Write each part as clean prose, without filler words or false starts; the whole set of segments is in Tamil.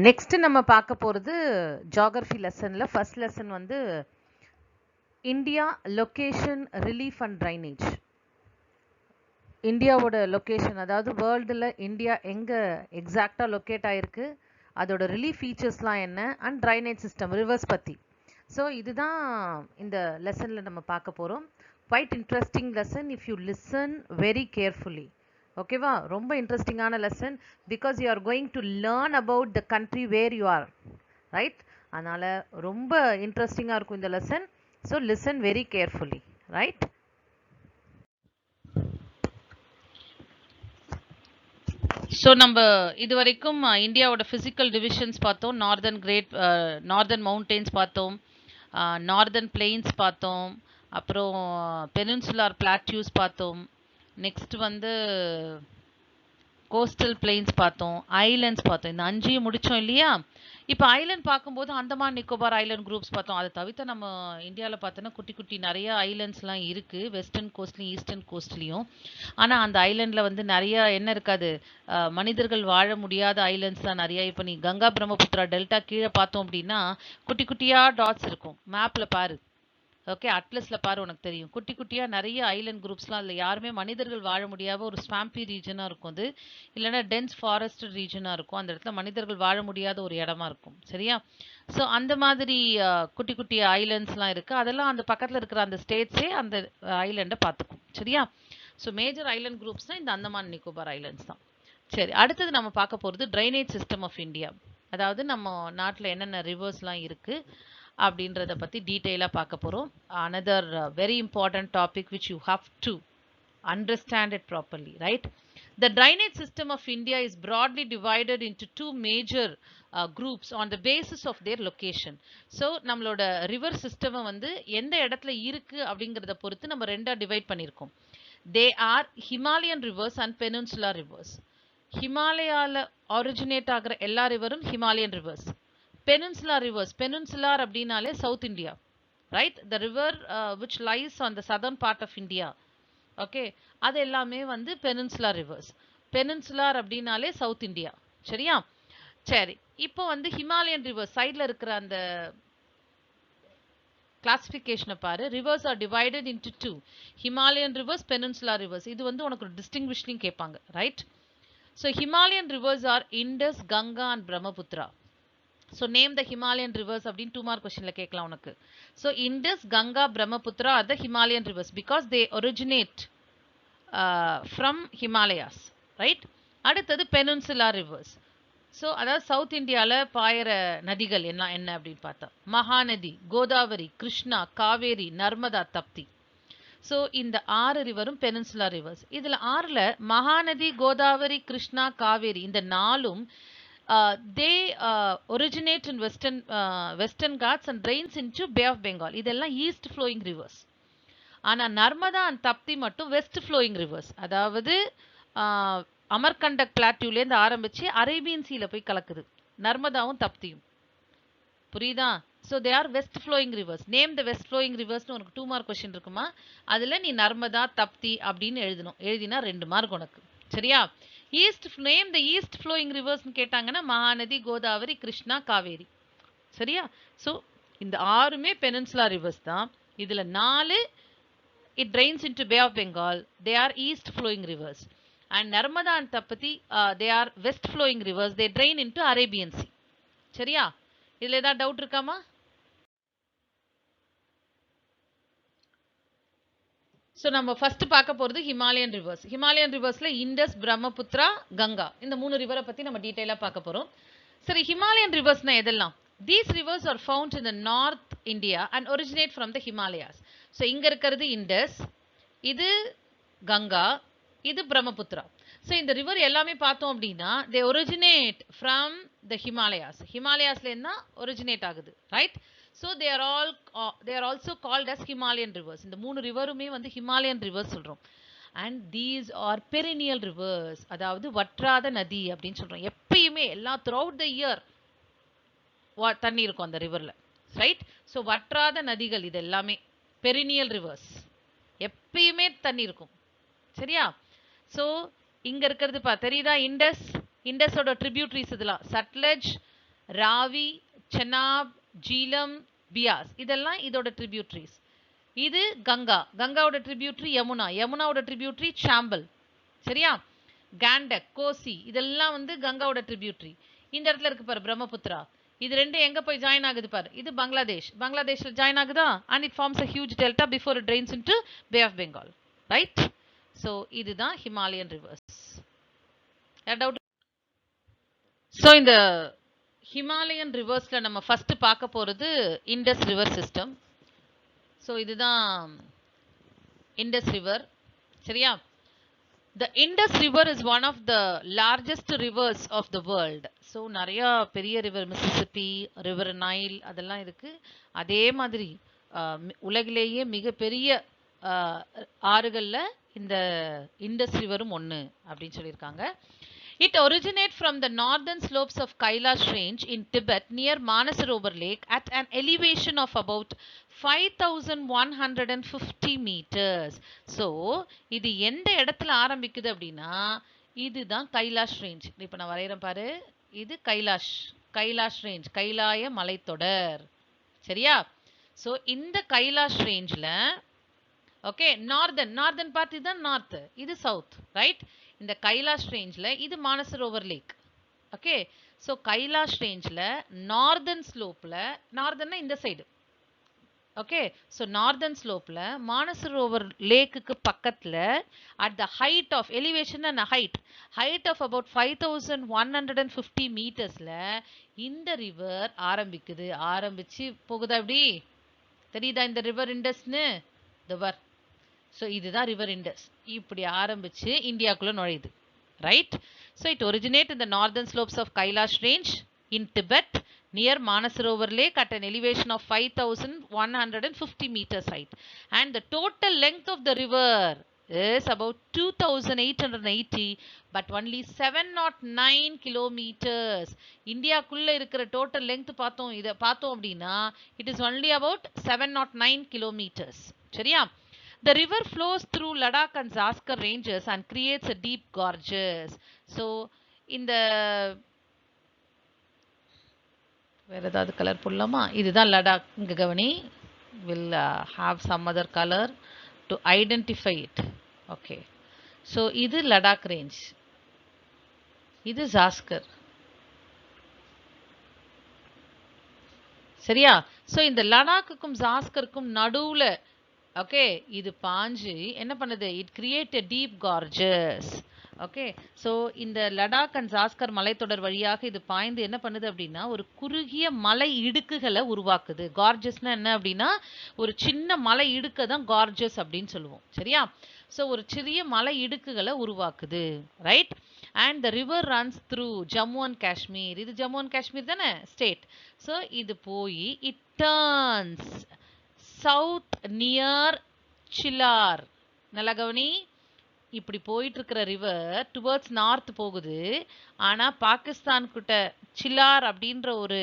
நெக்ஸ்ட் நம்ம பார்க்க போகிறது ஜியாகிரஃபி லெசனில் ஃபர்ஸ்ட் லெசன் வந்து India location relief and drainage. இந்தியாவோட லொக்கேஷன், அதாவது வேர்ல்டில் இந்தியா எங்கே எக்ஸாக்டாக லொக்கேட் ஆகிருக்கு, அதோட ரிலீஃப் ஃபீச்சர்ஸ்லாம் என்ன, அண்ட் ட்ரைனேஜ் சிஸ்டம் ரிவர்ஸ் பற்றி. ஸோ இதுதான் இந்த லெசனில் நம்ம பார்க்க போகிறோம். Quite interesting lesson if you listen very carefully. ஓகேவா? ரொம்ப இன்ட்ரெஸ்டிங்கான lesson because you are going to learn about the country where you are, right? அதனால் ரொம்ப இன்ட்ரெஸ்டிங்காக இருக்கும் இந்த lesson. So listen very carefully, right? So நம்ம இது வரைக்கும் இந்தியாவோட ஃபிசிக்கல் டிவிஷன்ஸ் பார்த்தோம். நார்தர்ன் மவுண்டெயின்ஸ் பார்த்தோம், நார்தர்ன் பிளெயின்ஸ் பார்த்தோம், அப்புறம் பெனின்சுலார் பிளாட்யூஸ் பார்த்தோம். நெக்ஸ்ட் வந்து கோஸ்டல் பிளெயின்ஸ் பார்த்தோம், ஐலண்ட்ஸ் பார்த்தோம். இந்த 5 முடித்தோம் இல்லையா? இப்போ ஐலண்ட் பார்க்கும்போது அந்தமான் நிக்கோபார் ஐலண்ட் குரூப்ஸ் பார்த்தோம். அதை தவிர்த்து நம்ம இந்தியாவில் பார்த்தோன்னா குட்டி குட்டி நிறைய ஐலண்ட்ஸ்லாம் இருக்குது, வெஸ்டர்ன் கோஸ்ட்லேயும் ஈஸ்டர்ன் கோஸ்ட்லேயும். ஆனால் அந்த ஐலண்டில் வந்து நிறைய என்ன இருக்காது, மனிதர்கள் வாழ முடியாத ஐலண்ட்ஸ் தான் நிறையா. இப்போ நீ கங்கா பிரம்மபுத்திரா டெல்டா கீழே பார்த்தோம் அப்படின்னா குட்டி குட்டியாக டாட்ஸ் இருக்கும். மேப்பில் பாரு, ஓகே, அட்லஸில் பாரு, உனக்கு தெரியும். குட்டி குட்டியாக நிறைய ஐலண்ட் குரூப்ஸ்லாம் அதில் யாருமே மனிதர்கள் வாழ முடியாத ஒரு ஸ்வாம்பி ரீஜனாக இருக்கும் அது, இல்லைனா டென்ஸ் ஃபாரஸ்ட் ரீஜனாக இருக்கும். அந்த இடத்துல மனிதர்கள் வாழ முடியாத ஒரு இடமா இருக்கும், சரியா? ஸோ அந்த மாதிரி குட்டி குட்டி ஐலண்ட்ஸ்லாம் இருக்குது. அதெல்லாம் அந்த பக்கத்தில் இருக்கிற அந்த ஸ்டேட்ஸே அந்த ஐலண்டை பார்த்துக்கும், சரியா? ஸோ மேஜர் ஐலண்ட் குரூப்ஸ்னால் இந்த அந்தமான் நிக்கோபார் ஐலண்ட்ஸ் தான். சரி, அடுத்தது நம்ம பார்க்க போகிறது ட்ரைனேஜ் சிஸ்டம் ஆஃப் இந்தியா. அதாவது நம்ம நாட்டில் என்னென்ன ரிவர்ஸ்லாம் இருக்குது அப்படின்றத பற்றி டீட்டெயிலாக பார்க்க போகிறோம். Another very important topic which you have to understand it properly, right? The drainage system of India is broadly divided into 2 major groups on the basis of their location. So நம்மளோட ரிவர் சிஸ்டம் வந்து எந்த இடத்துல இருக்கு அப்படிங்கிறத பொறுத்து நம்ம ரெண்டா டிவைட் பண்ணியிருக்கோம். They are Himalayan rivers and peninsular rivers. ஹிமாலயாவில் ஒரிஜினேட் ஆகிற எல்லா ரிவரும் Himalayan rivers. Peninsular rivers, peninsular அப்படின்னாலே south India, right? The river which lies on the southern part of India, okay, அது எல்லாமே வந்து பெனின்சுலார் ரிவர்ஸ். பெனின்சுலார் அப்படின்னாலே சவுத் இந்தியா, சரியா? சரி, இப்போ வந்து ஹிமாலயன் ரிவர்ஸ் சைடில் இருக்கிற அந்த கிளாசிஃபிகேஷனை பாரு. Rivers are divided into 2, Himalayan rivers, peninsular rivers. இது வந்து உனக்கு ஒரு டிஸ்டிங்விஷ்லிங் கேட்பாங்க, right? So Himalayan rivers are Indus, Ganga and Brahmaputra. So name the Himalayan rivers அப்படின்னு 2 மார்க் கொஸ்டினில் கேட்கலாம் உனக்கு. So Indus, Ganga, Brahmaputra are the Himalayan rivers because they originate from Himalayas, right? அடுத்தது பெனின்சுலார் ரிவர்ஸ். ஸோ அதாவது சவுத் இந்தியாவில் பாயிற நதிகள் என்ன அப்படின்னு பார்த்தா மகாநதி, கோதாவரி, கிருஷ்ணா, காவேரி, நர்மதா, தப்தி. ஸோ இந்த 6 ரிவரும் பெனின்சுலார் ரிவர்ஸ். இதில் 6ல் மகாநதி, கோதாவரி, கிருஷ்ணா, காவேரி இந்த 4ம் they originate in western Ghats and drains into Bay of Bengal. இதெல்லாம் ஈஸ்ட் ஃப்ளோயிங் ரிவர்ஸ். ஆனால் நர்மதா அண்ட் தப்தி மட்டும் வெஸ்ட் ஃப்ளோயிங் ரிவர்ஸ். அதாவது அமர்கண்டக் பிளாட்யூலேருந்து ஆரம்பித்து அரேபியன் சீல போய் கலக்குது நர்மதாவும் தப்தியும், புரியுதா? So they are west flowing rivers. Name the west flowing ரிவர்ஸ்னு உனக்கு 2 மார்க் கொஸ்டின் இருக்குமா? அதில் நீ நர்மதா, தப்தி அப்படின்னு எழுதணும். எழுதினா 2 மார்க் உனக்கு, சரியா? East name the east flowing ரிவர்ஸ்னு கேட்டாங்கன்னா மகாநதி, கோதாவரி, கிருஷ்ணா, காவேரி, சரியா? ஸோ இந்த 6மே பெனின்சுலார் ரிவர்ஸ் தான். இதில் 4 it drains into pay of Bengal, they are east flowing rivers. And Narmada and Tapti they are west flowing rivers, they drain into Arabian sea, சரியா? இதில் ஏதாவது டவுட் இருக்காமா? ஸோ நம்ம ஃபர்ஸ்ட் பார்க்க போகிறது ஹிமாலயன் ரிவர்ஸ். ஹிமாலயன் ரிவர்ஸில் இண்டஸ், பிரம்மபுத்திரா, கங்கா இந்த 3 ரிவரை பற்றி நம்ம டீட்டெயிலாக பார்க்க போகிறோம். சரி, ஹிமாலயன் ரிவர்ஸ்னால் எதெல்லாம்? These reverse are found in the north India and originate from the Himalayas. So இங்கே இருக்கிறது இண்டஸ், இது கங்கா, இது பிரம்மபுத்திரா. ஸோ இந்த ரிவர் எல்லாமே பார்த்தோம் அப்படின்னா தே ஒரிஜினேட் ஃப்ரம் த ஹிமாலயாஸ். ஹிமாலயாஸ்லேருந்து தான் ஒரிஜினேட் ஆகுது, right? So they are also called as Himalayan rivers. இந்த 3 ரிவருமே வந்து ஹிமாலயன் ரிவர்ஸ் சொல்கிறோம். And these are perennial rivers, அதாவது வற்றாத நதி அப்படின்னு சொல்கிறோம். எப்பயுமே த்ரூ அவுட் த இயர் தண்ணி இருக்கும் அந்த ரிவரில், ரைட்? ஸோ வற்றாத நதிகள் இது எல்லாமே பெரினியல் ரிவர்ஸ், எப்பயுமே தண்ணி இருக்கும், சரியா? ஸோ இங்கே இருக்கிறது தெரியுதா? இண்டஸ், இண்டஸோட ட்ரிபியூட்ரிஸ் இதெல்லாம் சட்லஜ், ராவி, செனாப், ஜீலம், பியாஸ் இதெல்லாம் இதோட ட்ரிபியூட்ரிஸ். இது கங்கா, கங்காவோட ட்ரிபியூட்ரி யமுனா, யமுனாவோட ட்ரிபியூட்ரி சாம்பல். சரியா? கேண்டக், கோசி இதெல்லாம் வந்து கங்காவோட ட்ரிபியூட்ரி. இந்த இடத்துல இருக்கு பாரு பிரம்மபுத்திரா, இது ரெண்டும் எங்க போய் ஜாயின் ஆகுது பாரு, இது பங்களாதேஷ், பங்களாதேஷ்ல ஜாயின் ஆகுதா, and it forms a huge delta before it drains into Bay of Bengal, right? So இதுதான் ஹிமாலயன் ரிவர்ஸ். டவுட்? ஸோ இந்த ஹிமாலயன் ரிவர்ஸ்ல நம்ம ஃபர்ஸ்ட் பார்க்க போறது இண்டஸ் ரிவர் சிஸ்டம். ஸோ இதுதான் இண்டஸ் ரிவர். சரியா? The Indus River is one of the largest rivers of the world. So நிறையா பெரிய ரிவர், மிசிசிப்பி ரிவர், நைல் அதெல்லாம் இருக்கு. அதே மாதிரி உலகிலேயே மிகப்பெரிய ஆறுகள்ல இந்த இண்டஸ் ரிவரும் ஒன்று அப்படின்னு சொல்லியிருக்காங்க. It originates from the northern slopes of Kailash range in Tibet near Manasarovar Lake at an elevation of about 5150 meters. So இது எந்த இடத்துல ஆரம்பிக்குது அப்படின்னா இதுதான் கைலாஷ் ரேஞ்ச். இப்போ நான் வரைகிறேன் பாரு, இது கைலாஷ் ரேஞ்ச், கைலாய மலைத்தொடர். சரியா? ஸோ இந்த கைலாஷ் ரேஞ்சில் ஓகே நார்தன் பார்ட் இதுதான் நார்த், இது சவுத், ரைட்? இந்த கைலாஷ் ரேஞ்சில் இது Mansarovar lake. Okay, so Kailash ரேஞ்சில் நார்தன் ஸ்லோப்பில், நார்தன்னா இந்த சைடு, ஓகே, ஸோ நார்தன் ஸ்லோப்பில் மானசரோவர் லேக்குக்கு பக்கத்தில் at the height of elevation and height of about 5150 மீட்டர்ஸில் இந்த ரிவர் ஆரம்பிச்சு போகுதா? அப்படி தெரியுதா இந்த ரிவர் இண்டஸ்னு? ரிவர். ஸோ இதுதான் ரிவர் இண்டஸ். இப்படி ஆரம்பிச்சு இந்தியாக்குள்ள நுழையுது, right? So it originate in the northern slopes of Kailash range in Tibet near Manasarovar Lake at an elevation of 5150 meters height, and the total length of the river is about 2880, but only 709 kilometers. இந்தியாக்குள்ள இருக்கிற total length பார்த்தோம் அப்படின்னா it is only about 709 kilometers. சரியா? The river flows through Ladakh and Zaskar ranges and creates a deep gorges. So இந்த வேற ஏதாவது கலர் போடலாமா? இதுதான் லடாக். இங்க கவனி, will have some other color to identify it. Okay, so இது லடாக் ரேஞ்ச், இது ஜாஸ்கர். சரியா? ஸோ இந்த லடாக்குக்கும் ஜாஸ்கருக்கும் நடுவுல ஓகே இது பாஞ்சு என்ன பண்ணுது? It create a deep Gorges. Okay, so இந்த லடாக் அண்ட் ஜாஸ்கர் மலைத்தொடர் வழியாக இது பாய்ந்து என்ன பண்ணுது அப்படின்னா ஒரு குறுகிய மலை இடுக்குகளை உருவாக்குது. கார்ஜஸ்னா என்ன அப்படின்னா ஒரு சின்ன மலை இடுக்க தான் கார்ஜஸ் அப்படின்னு சொல்லுவோம். சரியா? ஸோ ஒரு சிறிய மலை இடுக்குகளை உருவாக்குது, right? And the river runs through Jammu and Kashmir. இது ஜம்மு அண்ட் காஷ்மீர் தானே ஸ்டேட். ஸோ இது போய் இட் டர்ன்ஸ் சவுத் நியர் சிலார். நல்லா கவனி, இப்படி போயிட்டு இருக்கிற ரிவர் டுவர்ட்ஸ் நார்த் போகுது. ஆனால் பாகிஸ்தான் கிட்ட சிலார் அப்படின்ற ஒரு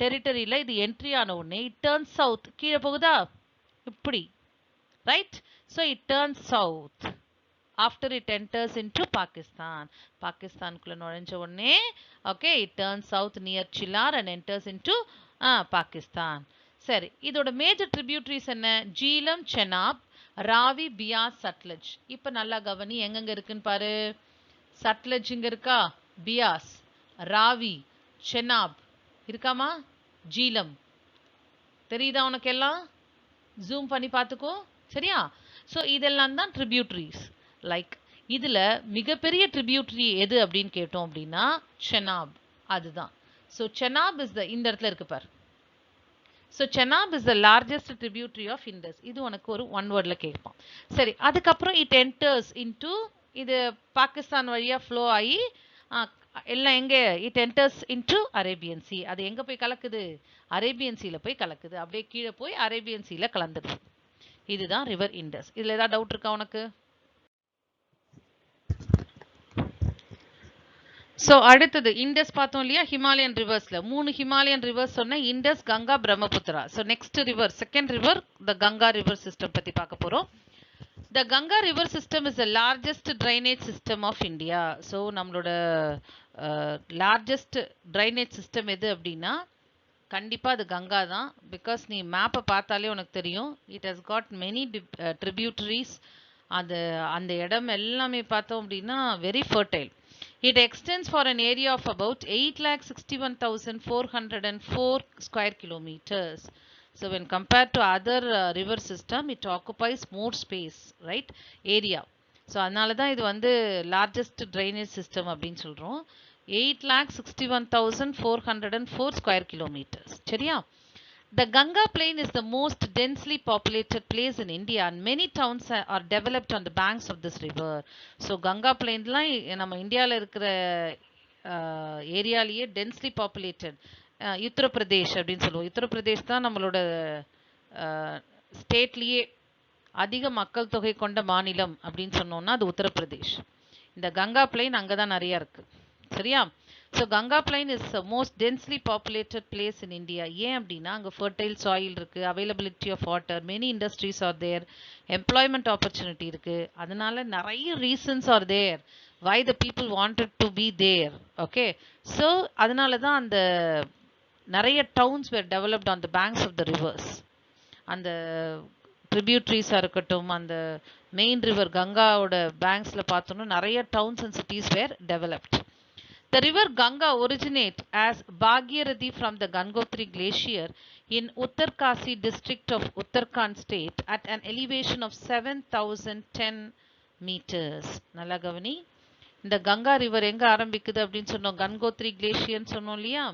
டெரிட்டரியில் இது என்ட்ரி ஆன உடனே இட் டர்ன்ஸ் சவுத், கீழே போகுதா இப்படி, right? So it turns south after it enters into Pakistan. பாகிஸ்தானுக்குள்ள நுழைஞ்ச உடனே okay it turns south near Chilas and enters into Pakistan. சரி, இதோட மேஜர் ட்ரிபியூட்ரிஸ் என்ன? ஜீலம், செனாப், ராவி, பியாஸ், சட்லஜ். இப்போ நல்லா கவனி எங்கெங்க இருக்குன்னு பாரு. சட்லஜ் இங்க இருக்கா, பியாஸ், ராவி, செனாப் இருக்காமா, ஜீலம் தெரியுதா உனக்கு? எல்லாம் ஜூம் பண்ணி பார்த்துக்கோ. சரியா? ஸோ இதெல்லாம் தான் ட்ரிபியூட்ரிஸ். லைக் இதில் மிகப்பெரிய ட்ரிபியூட்ரி எது அப்படின்னு கேட்டோம் அப்படின்னா செனாப், அதுதான். ஸோ செனாப் இஸ் த, இந்த இடத்துல இருக்கு பார். So Chenab is the largest tributary of Indus. இது உனக்கு ஒரு ஒன் வேர்டில் கேட்பான். சரி, அதுக்கப்புறம் இட் என்டர்ஸ் இன்டு, இது பாகிஸ்தான் வழியாக ஃப்ளோ ஆகி எல்லாம் எங்கே? It enters into Arabian C. அது எங்கே போய் கலக்குது? அரேபியன் சீல போய் கலக்குது. அப்படியே கீழே போய் அரேபியன் சீல கலந்துடுது. இதுதான் ரிவர் இண்டஸ். இதில் ஏதாவது டவுட் இருக்கா உனக்கு? ஸோ அடுத்தது இண்டஸ் பார்த்தோம் இல்லையா? ஹிமாலயன் ரிவர்ஸில் 3 ஹிமாலயன் ரிவர்ஸ் சொன்ன, Indus, Ganga, Brahmaputra. So next river, second river the Ganga river system பற்றி பார்க்க போகிறோம். The Ganga river system is the largest drainage system of India. So நம்மளோட largest drainage system எது அப்படின்னா கண்டிப்பா அது கங்கா தான். பிகாஸ் நீ மேப்பை பார்த்தாலே உனக்கு தெரியும். It has got many tributaries. அது அந்த இடம் எல்லாமே பார்த்தோம் அப்படின்னா very fertile. It extends for an area of about 8,61,404 square kilometers. So when compared to other river system, it occupies more space, right? Area. So அதனால தான் இது வந்து largest drainage system அப்படின்னு சொல்றோம். 8,61,404 square kilometers. சரியா? The Ganga plain is the most densely populated place in India and many towns are developed on the banks of this river. So Ganga plainலாம் நம்ம இந்தியாவில் இருக்கிற ஏரியாலேயே டென்ஸ்லி பாப்புலேட்டட் உத்தரப்பிரதேஷ் அப்படின்னு சொல்லுவோம். உத்தரப்பிரதேஷ் தான் நம்மளோட ஸ்டேட்லேயே அதிக மக்கள் தொகை கொண்ட மாநிலம் அப்படின்னு சொன்னோம்னா அது உத்தரப்பிரதேஷ். இந்த கங்கா பிளைன் அங்கே தான் நிறையா இருக்குது. சரியா? So Ganga plain is most densely populated place in India. ஏன் அப்படின்னா அங்கே ஃபர்டைல் சாயில் இருக்குது, availability of water, many industries are there, employment opportunity இருக்குது. அதனால நிறைய reasons are there why the people wanted to be there. Okay, so அதனால தான் அந்த நிறைய towns were developed on the banks of the rivers. அந்த ட்ரிபியூட்ரிஸாக இருக்கட்டும், அந்த மெயின் ரிவர் கங்காவோட பேங்க்ஸில் பார்த்தோன்னா நிறைய towns and cities were developed. The river Ganga originates as Bhagirathi from the Gangotri Glacier in Uttarkasi district of Uttarakhand state at an elevation of 7,010 meters. நல்லா கவனி. இந்த கங்கா ரிவர் எங்கே ஆரம்பிக்குது அப்படின்னு சொன்னோம்? கங்கோத்ரி கிளேஷியர்னு சொன்னோம் இல்லையா?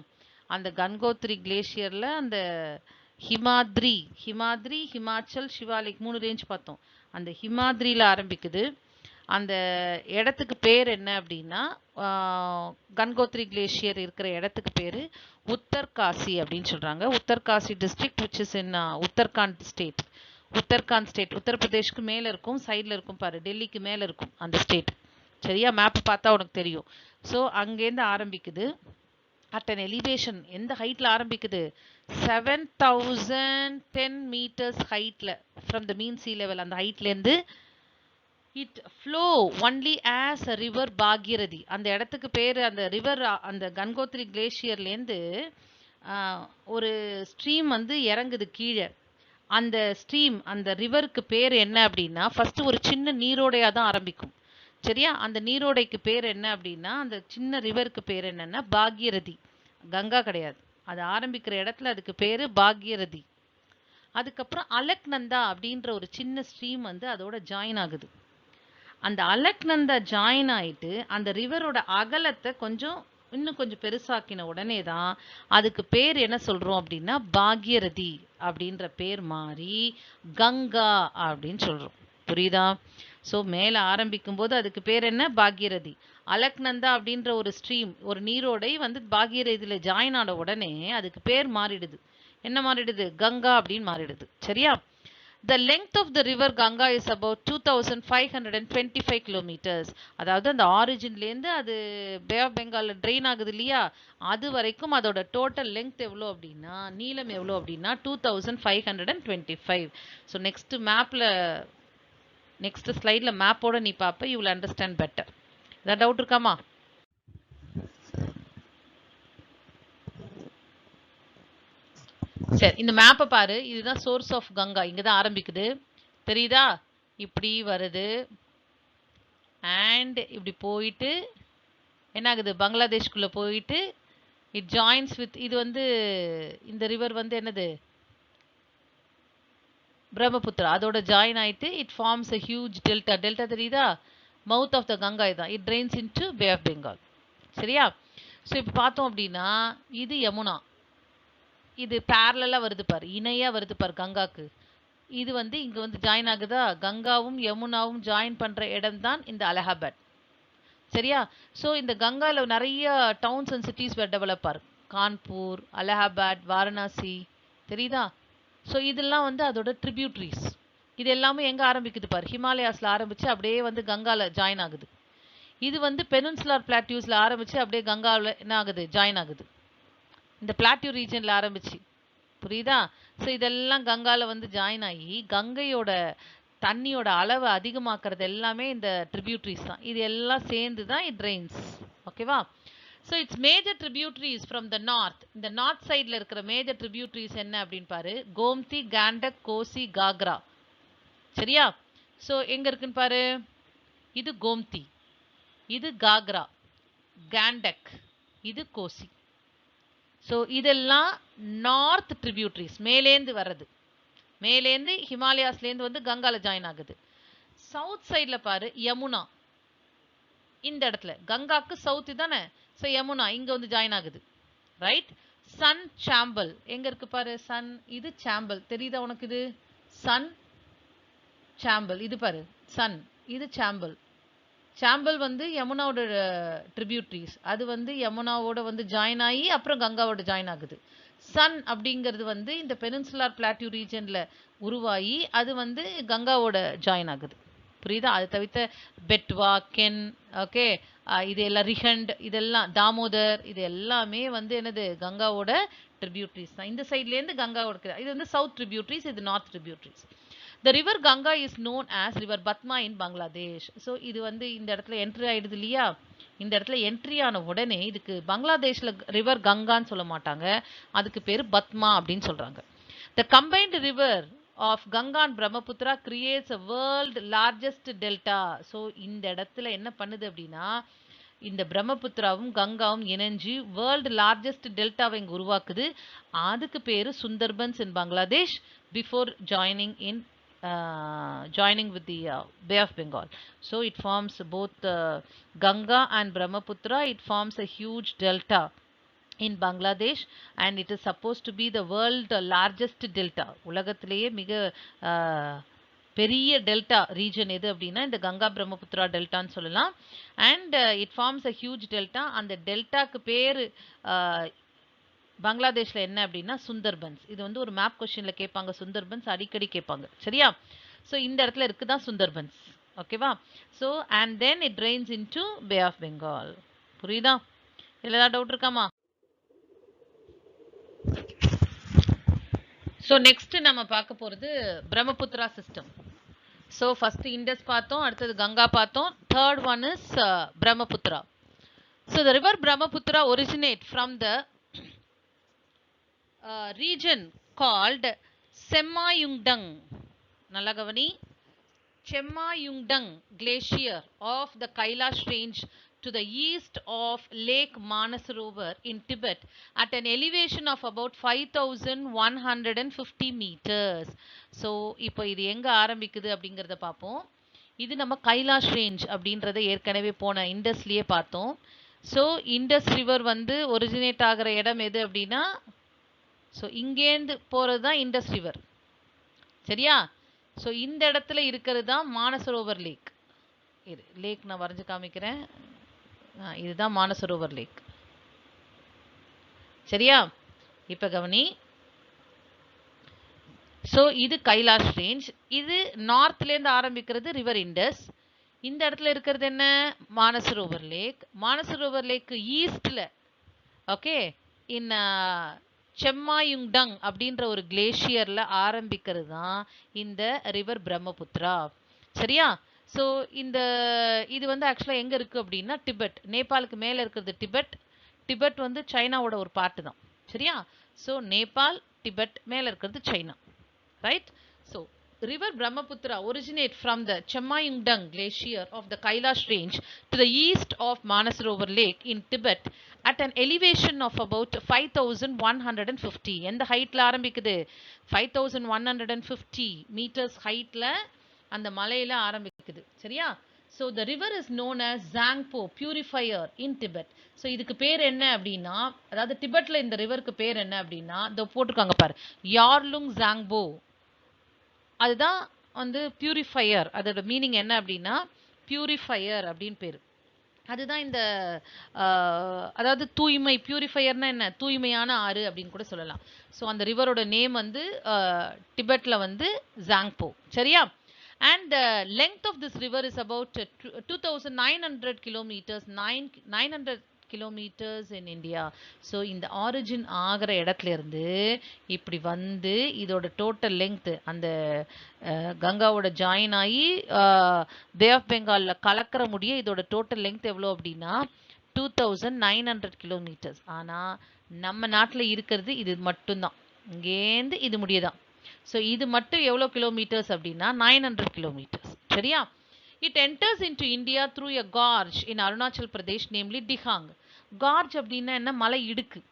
அந்த கங்கோத்ரி கிளேஷியரில் அந்த ஹிமாத்ரி ஹிமாச்சல் சிவாலிக் 3 ரேஞ்ச் பார்த்தோம். அந்த ஹிமாத்ரியில் ஆரம்பிக்குது. அந்த இடத்துக்கு பேர் என்ன அப்படின்னா கங்கோத்ரி கிளேஷியர் இருக்கிற இடத்துக்கு பேர் உத்தர்காசி அப்படின்னு சொல்கிறாங்க. Uttarkashi district which is in Uttarakhand state. உத்தரப்பிரதேஷ்க்கு மேலே இருக்கும், சைடில் இருக்கும் பாரு, டெல்லிக்கு மேலே இருக்கும் அந்த ஸ்டேட். சரியா? மேப் பார்த்தா உனக்கு தெரியும். ஸோ அங்கேருந்து ஆரம்பிக்குது. அட் அன் எலிவேஷன் எந்த ஹைட்டில் ஆரம்பிக்குது? 7,010 meters ஹைட்டில், from the mean sea level. அந்த ஹைட்லேருந்து it flow only as a river Bhagirathi. அந்த இடத்துக்கு பேர், அந்த ரிவர், அந்த கங்கோத்ரி கிளேஷியர்லேருந்து ஒரு ஸ்ட்ரீம் வந்து இறங்குது கீழே. அந்த ஸ்ட்ரீம், அந்த ரிவருக்கு பேர் என்ன அப்படின்னா, ஃபஸ்ட்டு ஒரு சின்ன நீரோடையாக தான் ஆரம்பிக்கும். சரியா? அந்த நீரோடைக்கு பேர் என்ன அப்படின்னா, அந்த சின்ன ரிவருக்கு பேர் என்னன்னா பாகீரதி. கங்கா கிடையாது. அது ஆரம்பிக்கிற இடத்துல அதுக்கு பேர் பாகீரதி. அதுக்கப்புறம் அலக்நந்தா அப்படின்ற ஒரு சின்ன ஸ்ட்ரீம் வந்து அதோட ஜாயின் ஆகுது. அந்த அலக்நந்தா ஜாயின் ஆயிட்டு அந்த ரிவரோட அகலத்தை இன்னும் கொஞ்சம் பெருசாக்கின உடனே தான் அதுக்கு பேர் என்ன சொல்கிறோம் அப்படின்னா பாகீரதி அப்படின்ற பேர் மாறி கங்கா அப்படின்னு சொல்கிறோம். புரியுதா? ஸோ மேலே ஆரம்பிக்கும் போது அதுக்கு பேர் என்ன? பாகீரதி. அலக்நந்தா அப்படின்ற ஒரு ஸ்ட்ரீம், ஒரு நீரோடை வந்து பாகீரதியில் ஜாயின் ஆன உடனே அதுக்கு பேர் மாறிடுது. என்ன மாறிடுது? கங்கா அப்படின்னு மாறிடுது. சரியா? The length of the river Ganga is about 2,525 kilometers. அதாவது அந்த ஆரிஜின்லேருந்து அது பே ஆஃப் பெங்காலில் ட்ரெயின் ஆகுது இல்லையா, அது வரைக்கும் அதோட டோட்டல் லெங்த் எவ்வளோ அப்படின்னா, நீளம் எவ்வளோ அப்படின்னா 2,525. ஸோ நெக்ஸ்ட் ஸ்லைடில் மேப்போட நீ பார்ப்ப, யூ வில் அண்டர்ஸ்டாண்ட் பெட்டர். ஏதாவது டவுட் இருக்காமா? சரி, இந்த மேப்பை பாரு. இதுதான் சோர்ஸ் ஆஃப் கங்கா. இங்கே தான் ஆரம்பிக்குது. தெரியுதா? இப்படி வருது அண்ட் இப்படி போயிட்டு என்ன ஆகுது? பங்களாதேஷ்குள்ளே போயிட்டு இட் ஜாயின்ஸ் வித், இது வந்து இந்த ரிவர் வந்து என்னது? பிரம்மபுத்திரா. அதோட ஜாயின் ஆகிட்டு it forms a huge delta. Delta தெரியுதா? மவுத் ஆஃப் த கங்கா இதுதான். It drains into bay of Bengal. சரியா? ஸோ இப்போ பார்த்தோம் அப்படின்னா இது யமுனா. இது பேரலாக வருது பாரு, இணையாக வருது பாரு கங்காக்கு. இது வந்து இங்கே வந்து ஜாயின் ஆகுதா? கங்காவும் யமுனாவும் ஜாயின் பண்ணுற இடம் தான் இந்த அலகாபாத். சரியா? ஸோ இந்த கங்காவில் நிறைய டவுன்ஸ் அண்ட் சிட்டிஸ் வேர் டெவலப்பார். கான்பூர், அலகாபாத், வாரணாசி. தெரியுதா? ஸோ இதெல்லாம் வந்து அதோட ட்ரிபியூட்ரிஸ். இது எல்லாமே எங்கே ஆரம்பிக்குது பாரு? ஹிமாலயாஸில் ஆரம்பித்து அப்படியே வந்து கங்காவில் ஜாயின் ஆகுது. இது வந்து பெனின்சுலார் பிளாட்டியூஸில் ஆரம்பித்து அப்படியே கங்காவில் என்ன ஆகுது? ஜாயின் ஆகுது. இந்த பிளாட்டியூ ரீஜனில் ஆரம்பிச்சு. புரியுதா? ஸோ இதெல்லாம் கங்காவில் வந்து ஜாயின் ஆகி கங்கையோட தண்ணியோட அளவு அதிகமாக்குறது எல்லாமே இந்த tributaries தான். இது எல்லாம் சேர்ந்து தான் it drains. ஓகேவா? So its major tributaries from the north. இந்த நார்த் சைடுல இருக்கிற மேஜர் tributaries என்ன அப்படின்னு பாரு. கோம்தி, காண்டக், கோசி, காக்ரா. சரியா? So எங்க இருக்குன்னு பாரு. இது கோம்தி, இது காக்ரா, காண்டக், இது கோசி. ஸோ இதெல்லாம் நார்த் tributaries, மேலேந்து வர்றது. மேலேந்து ஹிமாலயாஸ்லேருந்து வந்து கங்கால ஜாயின் ஆகுது. சவுத் சைடில் பாரு யமுனா, இந்த இடத்துல கங்காக்கு சவுத்து தானே. ஸோ யமுனா இங்கே வந்து ஜாயின் ஆகுது. ரைட். சன் சாம்பல் எங்கே இருக்கு பாரு. சன், இது சாம்பல் தெரியுதா உனக்கு? இது சன் சாம்பல், இது பாரு சன், இது சாம்பல். சாம்பல் வந்து யமுனாவோட ட்ரிபியூட்ரிஸ், அது வந்து யமுனாவோட வந்து ஜாயின் ஆகி அப்புறம் கங்காவோட ஜாயின் ஆகுது. சன் அப்படிங்கிறது வந்து இந்த பெனின்சுலார் பிளாட்டியூ ரீஜனில் உருவாகி அது வந்து கங்காவோட ஜாயின் ஆகுது. புரியுதா? அது தவிர்த்த பெட்வா, கென், ஓகே, இது எல்லாம் ரிஹண்ட், இதெல்லாம் தாமோதர், இது எல்லாமே வந்து என்னது கங்காவோட ட்ரிபியூட்ரிஸ் தான். இந்த சைட்லேருந்து கங்காவோட, இது வந்து சவுத் ட்ரிபியூட்ரிஸ், இது north tributaries. The river Ganga is known as river Batma in Bangladesh. So இது வந்து இந்த இடத்துல என்ட்ரி ஆயிடுது இல்லையா? இந்த இடத்துல என்ட்ரி ஆன உடனே இதுக்கு பங்களாதேஷ்ல ரிவர் கங்கான்னு சொல்ல மாட்டாங்க, அதுக்கு பேர் பத்மா அப்படின்னு சொல்றாங்க. The combined river of Ganga and Brahmaputra creates a world largest delta. So இந்த இடத்துல என்ன பண்ணுது அப்படின்னா, இந்த பிரம்மபுத்திராவும் கங்காவும் இணைஞ்சு வேர்ல்டு லார்ஜஸ்ட் டெல்டாவை இங்கே உருவாக்குது. அதுக்கு பேர் Sundarbans in Bangladesh before joining with the Bay of Bengal. So it forms both Ganga and Brahmaputra. It forms a huge delta in Bangladesh and it is supposed to be the world largest delta. உலகத்திலேயே மிக பெரிய டெல்டா ரீஜன் எது அப்படின்னா இந்த கங்கா பிரம்மபுத்திரா டெல்டான்னு சொல்லலாம். And it forms a huge delta. அந்த டெல்டாக்கு பேர் பங்களாதேஷில் என்ன அப்படின்னா சுந்தர்பன்ஸ். இது வந்து ஒரு மேப் கொஸ்டினில் கேட்பாங்க, சுந்தர்பன்ஸ் அடிக்கடி கேட்பாங்க. சரியா? ஸோ இந்த இடத்துல இருக்குதான் சுந்தர்பன்ஸ். ஓகேவா? So and then it drains into pay of Bengal. புரியுதா? இதில் ஏதாவது டவுட் இருக்காமா? ஸோ நெக்ஸ்ட் நம்ம பார்க்க போகிறது Brahmaputra system. So first Indus பார்த்தோம், அடுத்தது கங்கா பார்த்தோம், third one is Brahmaputra. So the river Brahmaputra originate from the region called Semmayungdang. நல்லா கவனி. Semmayungdang glacier of the Kailash range to the east of Lake Manasarovar in Tibet at an elevation of about 5150 meters. So இப்போ இது எங்க ஆரம்பிக்குது அப்படிங்கறத பார்ப்போம். இது நம்ம கைலாஷ் ரேஞ்ச் அப்படின்றத ஏற்கனவே போன இண்டஸ்லயே பார்த்தோம். ஸோ இண்டஸ் ரிவர் வந்து ஒரிஜினேட் ஆகிற இடம் எது அப்படின்னா, ஸோ இங்கேருந்து போகிறது தான் இண்டஸ் ரிவர். சரியா? ஸோ இந்த இடத்துல இருக்கிறது தான் மானசரோவர் லேக். இது லேக் நான் வரைஞ்சு காமிக்கிறேன். இதுதான் மானசரோவர் லேக். சரியா? இப்போ கவனி. ஸோ இது கைலாஷ் ரேஞ்ச். இது நார்த்லேருந்து ஆரம்பிக்கிறது ரிவர் இண்டஸ். இந்த இடத்துல இருக்கிறது என்ன? மானசரோவர் லேக். மானசரோவர் லேக்கு ஈஸ்டில், ஓகே, இன் செம்மாயுங்டங் அப்படின்ற ஒரு கிளேஷியரில் ஆரம்பிக்கிறது தான் இந்த ரிவர் பிரம்மபுத்திரா. சரியா? ஸோ இது வந்து ஆக்சுவலாக எங்கே இருக்குது அப்படின்னா டிபெட், நேபாளுக்கு மேலே இருக்கிறது டிபெட். டிபெட் வந்து சைனாவோட ஒரு பார்ட்டு தான். சரியா? ஸோ நேபாள், டிபெட், மேலே இருக்கிறது China. Right? So river Brahmaputra originate from the Chemmayungdang glacier of the Kailash range to the east of Manasarovar Lake in Tibet at an elevation of about 5150. எந்த ஹைட்ல ஆரம்பிக்குது? 5150 meters ஹைட்ல அந்த மலையில ஆரம்பிக்குது. சரியா? So the river is known as Zangpo purifier in Tibet. So இதுக்கு பேர் என்ன அப்படின்னா, அதாவது டிபெட்ல இந்த ரிவருக்கு பேர் என்ன அப்படின்னா, இதோ போட்டிருக்காங்க பாரு, யார்லுங் ஜாங்போ. அதுதான் வந்து பியூரிஃபையர். அதோட மீனிங் என்ன அப்படின்னா பியூரிஃபையர் அப்படின்னு பேர். அதுதான் இந்த அதாவது தூய்மை. பியூரிஃபையர்னா என்ன? தூய்மையான ஆறு அப்படின்னு கூட சொல்லலாம். ஸோ அந்த ரிவரோட நேம் வந்து டிபெட்ல வந்து ஜாங்போ. சரியா? and the length of this river is about 2900 kilometers. 900 kilometers in India. So இந்த origin ஆகிற இடத்துல இருந்து இப்படி வந்து இதோட total length அந்த கங்காவோட ஜாயின் ஆகி பே ஆஃப் பெங்காலில் கலக்கிற முடிய இதோட டோட்டல் லெங்த் எவ்வளோ அப்படின்னா 2900 கிலோமீட்டர்ஸ். ஆனால் நம்ம நாட்டில் இருக்கிறது இது மட்டும்தான், இங்கேருந்து இது முடியதான். ஸோ இது மட்டும் எவ்வளோ கிலோமீட்டர்ஸ் அப்படின்னா 900 கிலோமீட்டர்ஸ். சரியா? It enters into India through a gorge in Arunachal Pradesh, namely Dihang. Gorge அப்படின்னா என்ன? மலை இடுக்கு.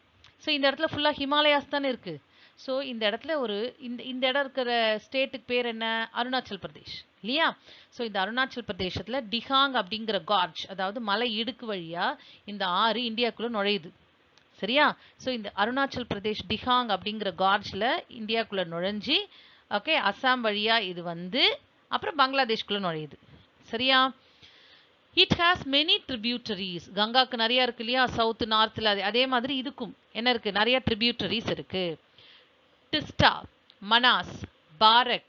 ஸோ இந்த இடத்துல ஃபுல்லாக ஹிமாலயாஸ் தானே இருக்குது. ஸோ இந்த இடத்துல ஒரு இந்த இடம் இருக்கிற ஸ்டேட்டுக்கு பேர் என்ன? அருணாச்சல் பிரதேஷ் இல்லையா? ஸோ இந்த அருணாச்சல் பிரதேசத்தில் டிஹாங் அப்படிங்கிற கார்ஜ், அதாவது மலை இடுக்கு வழியாக இந்த ஆறு இந்தியாவுக்குள்ளே நுழையுது. சரியா? ஸோ இந்த அருணாச்சல் பிரதேஷ் டிஹாங் அப்படிங்கிற கார்ஜில் இந்தியாவுக்குள்ளே நுழைஞ்சி, ஓகே, அஸ்ஸாம் வழியாக இது வந்து அப்புறம் பங்களாதேஷ்குள்ளே நுழையுது. சரியா? It has many tributaries. கங்காவுக்கு நிறையா இருக்கு இல்லையா? சவுத்து நார்த்தில் அதே மாதிரி இதுக்கும் என்ன இருக்குது? நிறைய ட்ரிபியூட்டரிஸ் இருக்குது. Tista, Manas, Barak,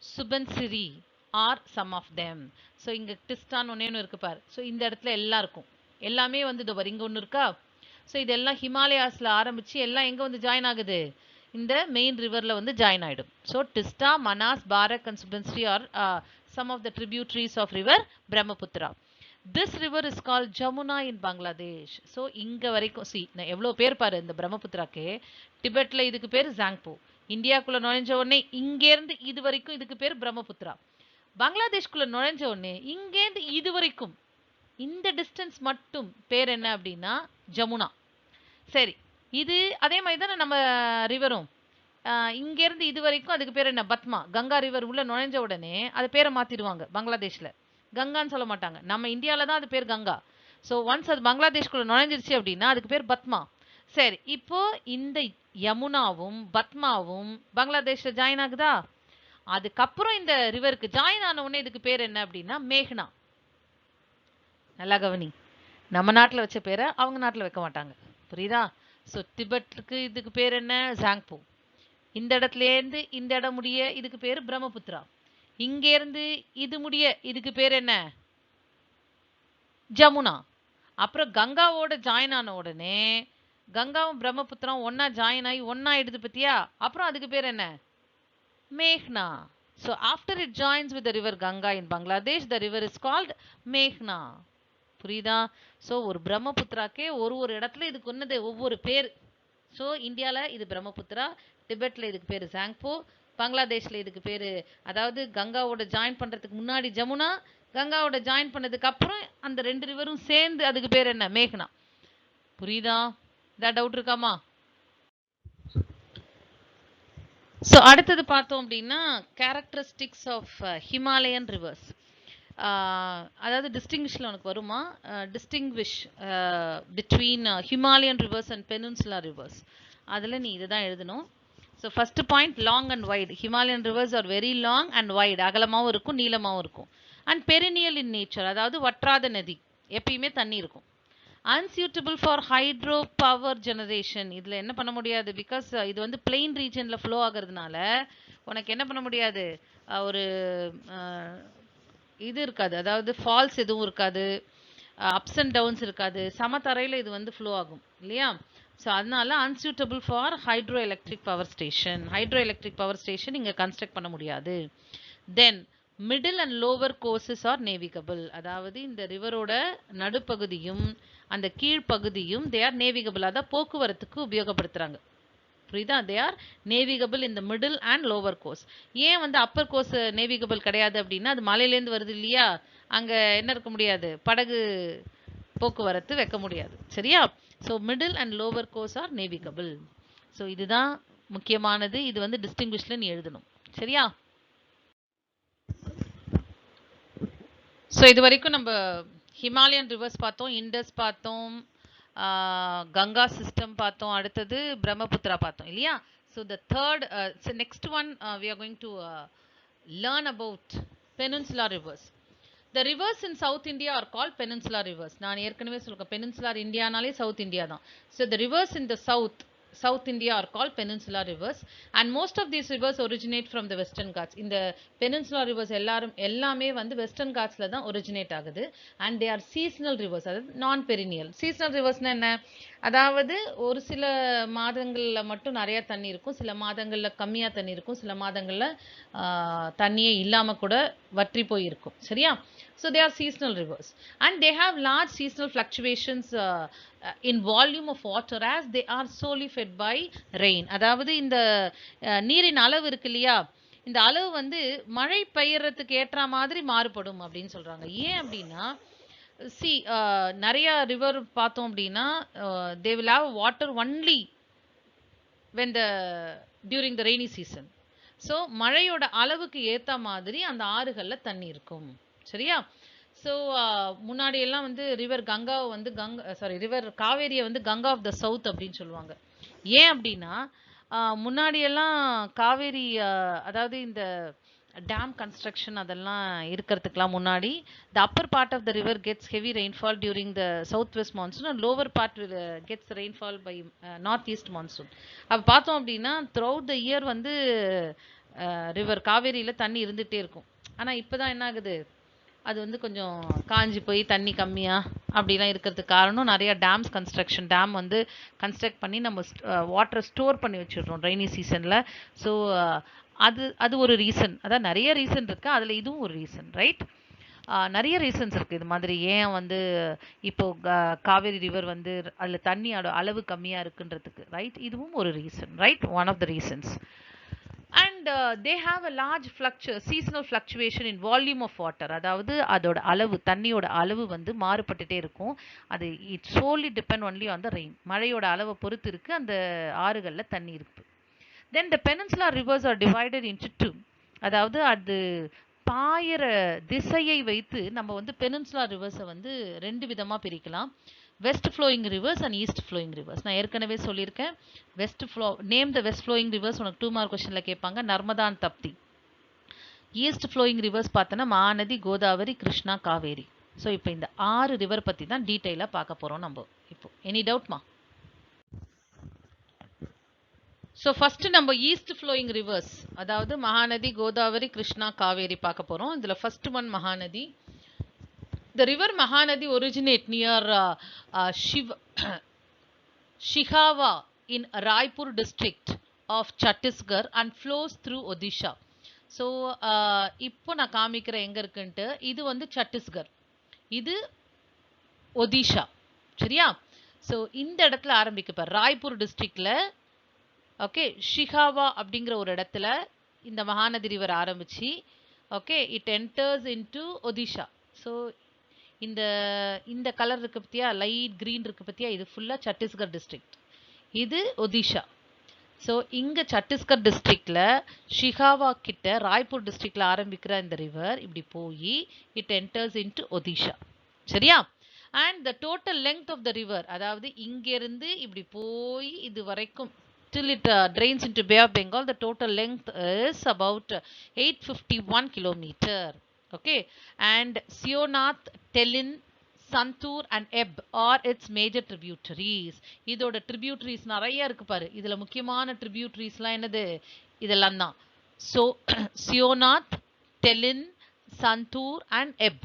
Subansiri are some of them. So இங்கே டிஸ்டான்னு ஒன்று இருக்கு பாரு. ஸோ இந்த இடத்துல எல்லாம் இருக்கும், எல்லாமே வந்து இது வரும். இங்கே ஒன்று இருக்கா? ஸோ இதெல்லாம் ஹிமாலயாஸில் ஆரம்பித்து எல்லாம் எங்கே வந்து ஜாயின் ஆகுது? இந்த மெயின் ரிவரில் வந்து ஜாயின் ஆகிடும். So Teesta, Manas, Barak and Subansiri are some of the tributaries of river Brahmaputra. This river is call Jamuna in Bangladesh. So இங்கே வரைக்கும் எவ்வளோ பேர் பாரு இந்த பிரம்மபுத்திராக்கு. டிபெட்டில் இதுக்கு பேர் ஜாங்போ. இந்தியாவுக்குள்ளே நுழைஞ்ச உடனே இங்கேருந்து இது வரைக்கும் இதுக்கு பேர் பிரம்மபுத்திரா. பங்களாதேஷ்குள்ளே நுழைஞ்ச உடனே இங்கேருந்து இது வரைக்கும் இந்த டிஸ்டன்ஸ் மட்டும் பேர் என்ன அப்படின்னா ஜமுனா. சரி, இது அதே மாதிரி தானே நம்ம ரிவரும். இங்கேருந்து இது வரைக்கும் அதுக்கு பேர் என்ன? பத்மா. கங்கா ரிவர் உள்ளே நுழைஞ்ச உடனே அது பேரை மாற்றிடுவாங்க பங்களாதேஷில். கங்கான்னு சொல்ல மாட்டாங்க. நம்ம இந்தியாவில் தான் அது பேர் கங்கா. ஸோ ஒன்ஸ் அது பங்களாதேஷ்குள்ளே நுழைஞ்சிருச்சு அப்படின்னா அதுக்கு பேர் பத்மா. சரி, இப்போ இந்த யமுனாவும் பத்மாவும் பங்களாதேஷில் ஜாயின் ஆகுதா? அதுக்கப்புறம் இந்த ரிவருக்கு ஜாயின் ஆன உடனே இதுக்கு பேர் என்ன அப்படின்னா மேக்னா. நல்லா கவனி, நம்ம நாட்டில் வச்ச பேரை அவங்க நாட்டில் வைக்க மாட்டாங்க, புரியுதா? ஸோ திபெட்டுக்கு இதுக்கு பேர் என்ன? ஜாங்போ. இந்த இடத்துலேருந்து இந்த இடம் முடிய இதுக்கு பேர் பிரம்மபுத்திரா. இங்கேருந்து இது முடிய இதுக்கு பேர் என்ன? ஜமுனா. அப்புறம் கங்காவோட ஜாயின் ஆன உடனே கங்காவும் பிரம்மபுத்திரம் ஒன்னா ஜாயின் ஆகி ஒன்னா ஆயிடுது பத்தியா? அப்புறம் அதுக்கு பேர் என்ன? மேக்னா. So after it joints with the river Ganga in Bangladesh, the river is called மேக்னா. புரியுதா? ஸோ ஒரு பிரம்மபுத்திராக்கே ஒரு இடத்துல இதுக்கு ஒன்னது ஒவ்வொரு பேர். ஸோ இந்தியாவில் இது பிரம்மபுத்திரா, டிபெட்டில் இதுக்கு பேர் ஜாங்போ, பங்களாதேஷில் இதுக்கு பேர், அதாவது கங்காவோட ஜாயின் பண்ணுறதுக்கு முன்னாடி ஜமுனா, கங்காவோட ஜாயின் பண்ணதுக்கு அப்புறம் அந்த ரெண்டு ரிவரும் சேர்ந்து அதுக்கு பேர் என்ன? மேக்னா. புரியுதா? ஏதாவது டவுட் இருக்காமா? ஸோ அடுத்தது பார்த்தோம் அப்படின்னா கேரக்டரிஸ்டிக்ஸ் ஆஃப் ஹிமாலயன் ரிவர்ஸ். அதாவது டிஸ்டிங்விஷில் உனக்கு வருமா? Distinguish between Himalayan rivers and peninsula rivers. அதில் நீ இதை தான் எழுதணும். So first point, long and wide. Himalayan rivers are very long and wide. அகலமாகவும் இருக்கும், நீளமாகவும் இருக்கும். அண்ட் பெரினியல் இன் நேச்சர், அதாவது வற்றாத நதி, எப்பயுமே தண்ணி இருக்கும். Unsuitable for hydro power generation. இதில் என்ன பண்ண முடியாது? பிகாஸ் இது வந்து பிளெயின் ரீஜனில் ஃப்ளோ ஆகிறதுனால உனக்கு என்ன பண்ண முடியாது? ஒரு இது இருக்காது, அதாவது ஃபால்ஸ் எதுவும் இருக்காது, அப்ஸ் அண்ட் டவுன்ஸ் இருக்காது, சமத்தரையில் இது வந்து ஃப்ளோ ஆகும் இல்லையா? ஸோ அதனால unsuitable for hydro electric power station. Hydro electric power station இங்கே கன்ஸ்ட்ரக்ட் பண்ண முடியாது. Then middle and lower courses are navigable. அதாவது இந்த ரிவரோட நடுப்பகுதியும் அந்த கீழ்ப்பகுதியும் தே ஆர் நேவிகபிள், அதான் போக்குவரத்துக்கு உபயோகப்படுத்துகிறாங்க. புரியுதா? தே ஆர் நேவிகபிள் இந்த மிடில் அண்ட் லோவர் கோர்ஸ். ஏன் வந்து அப்பர் கோர்ஸ் நேவிகபிள் கிடையாது அப்படின்னா அது மலையிலேருந்து வருது இல்லையா? அங்கே என்ன இருக்க முடியாது? படகு போக்குவரத்து வைக்க முடியாது. சரியா? So middle and lower course are navigable. So இதுதான் முக்கியமானது. இது வந்து டிஸ்டிங்விஷ்ல நீ எழுதணும். சரியா? ஸோ இது வரைக்கும் நம்ம ஹிமாலயன் ரிவர்ஸ் பார்த்தோம், இண்டஸ் பார்த்தோம், கங்கா சிஸ்டம் பார்த்தோம், அடுத்தது பிரம்மபுத்திரா பார்த்தோம் இல்லையா? So the third next one we are going to learn about peninsula rivers. The rivers in south India are called peninsula rivers. நான் ஏற்கனவே சொல்லுவேன், பெனின்சுலார் இந்தியானாலே சவுத் இந்தியா தான். So the rivers in the south South India are called peninsular rivers, and most of these rivers originate from the Western Ghats. இந்த peninsular rivers எல்லாமே வந்து Western Ghats தான் originate ஆகுது, and they are seasonal rivers, அதாவது non perennial. Seasonal riversனா என்ன, அதாவது ஒரு சில மாதங்கள்ல மட்டும் நிறைய தண்ணி இருக்கும், சில மாதங்கள்ல கம்மியா தண்ணி இருக்கும், சில மாதங்கள்ல தண்ணியே இல்லாம கூட வற்றி போய் இருக்கும். சரியா? So they are seasonal rivers, and they have large seasonal fluctuations in volume of water as they are solely fed by rain. அதாவது இந்த நீரின் அளவு இருக்கு இல்லையா, இந்த அளவு வந்து மழை பெய்யறதுக்கு ஏற்ற மாதிரி மாறுபடும் அப்படின்னு சொல்றாங்க. ஏன் அப்படின்னா, see நிறைய ரிவர் பார்த்தோம் அப்படின்னா they will have water only when during the rainy season. So மழையோட அளவுக்கு ஏற்ற மாதிரி அந்த ஆறுகள்ல தண்ணி இருக்கும். சரியா? ஸோ முன்னாடி எல்லாம் வந்து ரிவர் கங்காவை வந்து ரிவர் காவேரியை வந்து கங்கா ஆஃப் த சவுத் அப்படின்னு சொல்லுவாங்க. ஏன் அப்படின்னா முன்னாடியெல்லாம் காவேரி அதாவது இந்த டேம் கன்ஸ்ட்ரக்ஷன் அதெல்லாம் இருக்கிறதுக்கெலாம் முன்னாடி the upper part of the river gets heavy rainfall during the south west monsoon, and lower part gets rainfall by north east monsoon. அப்போ பார்த்தோம் அப்படின்னா த்ரூ அவுட் த இயர் வந்து ரிவர் காவேரியில் தண்ணி இருந்துகிட்டே இருக்கும். ஆனால் இப்போ தான் என்ன ஆகுது, அது வந்து கொஞ்சம் காஞ்சி போய் தண்ணி கம்மியாக அப்படிலாம் இருக்கிறதுக்கு காரணம் நிறையா டேம்ஸ் கன்ஸ்ட்ரக்ஷன். டேம் வந்து கன்ஸ்ட்ரக்ட் பண்ணி நம்ம வாட்டரை ஸ்டோர் பண்ணி வச்சுடுறோம் ரெய்னி சீசனில். ஸோ அது ஒரு ரீசன். அதான் நிறைய ரீசன் இருக்குது, அதில் இதுவும் ஒரு ரீசன். ரைட்? நிறைய ரீசன்ஸ் இருக்குது இது மாதிரி ஏன் வந்து இப்போது காவேரி ரிவர் வந்து அதில் தண்ணியோட அளவு கம்மியாக இருக்குன்றதுக்கு. ரைட்? இதுவும் ஒரு reason. Right? One of the reasons. And they have a large seasonal fluctuation in volume of water. அதாவது அதோட அளவு, தண்ணியோட அளவு வந்து மாறுபட்டுட்டே இருக்கும். அது it solely depend only on the rain. மழையோட அளவை பொறுத்து இருக்கு அந்த ஆறுகள்ல தண்ணி இருக்கு. Then the peninsular rivers are divided into two. அதாவது அது பாயிற திசையை வைத்து நம்ம வந்து peninsular rivers வந்து ரெண்டு விதமா பிரிக்கலாம். West flowing rivers and east flowing rivers. நான் ஏற்கனவே சொல்லியிருக்கேன், name the west flowing rivers உனக்கு 2 மார்க் கொஸ்டினில் கேட்பாங்க, Narmada and Tapti. East flowing rivers பார்த்தோன்னா மகாநதி, கோதாவரி, கிருஷ்ணா, காவேரி. ஸோ இப்போ இந்த 6 ரிவர் பற்றி தான் டீட்டெயிலாக பார்க்க போகிறோம் நம்ம இப்போ. எனி டவுட்மா? ஸோ ஃபஸ்ட்டு நம்ம ஈஸ்ட் ஃப்ளோயிங் ரிவர்ஸ், அதாவது மகாநதி, கோதாவரி, கிருஷ்ணா, காவேரி பார்க்க போகிறோம். இதில் first one Mahanadi. The river Mahanadi originate near Shihava in Raipur district of Chhattisgarh and flows through Odisha. So, இப்போ நான் காமிக்கிறேன் எங்க இருக்குன்ட்டு. இது வந்து சத்தீஸ்கர், இது ஒடிஷா. சரியா? ஸோ இந்த இடத்துல ஆரம்பிக்க ராய்ப்பூர் டிஸ்ட்ரிக்ட்ல, ஓகே, ஷிகாவா அப்படிங்கிற ஒரு இடத்துல இந்த மகாநதி ரிவர் ஆரம்பிச்சு, okay, it enters into Odisha. So இந்த கலர் இருக்கு பத்தியா, லைட் கிரீன் இருக்கு பத்தியா, இது ஃபுல்லா சத்தீஸ்கர் டிஸ்ட்ரிக்ட், இது ஒடிஷா. ஸோ இங்க சத்தீஸ்கர் டிஸ்ட்ரிக்ட்ல ஷிகாவா கிட்ட ராய்ப்பூர் டிஸ்ட்ரிக்ட்ல ஆரம்பிக்கிற இந்த ரிவர் இப்படி போய் இட் என்டர்ஸ் இன்டு ஒடிஷா. சரியா? And the total length of the river, அதாவது இங்கிருந்து இப்படி போய் இது வரைக்கும் till it drains into Bay of Bengal, the total length is about 851 kilometer. Okay, and Sionath, Telin, Santur and Ebb are its major tributaries. இதோட tributaries நிறைய இருக்கு பாரு. இதுல முக்கியமான tributariesலாம் என்னது? இதெல்லாம் தான். So Sionath, Telin, Santur and Ebb.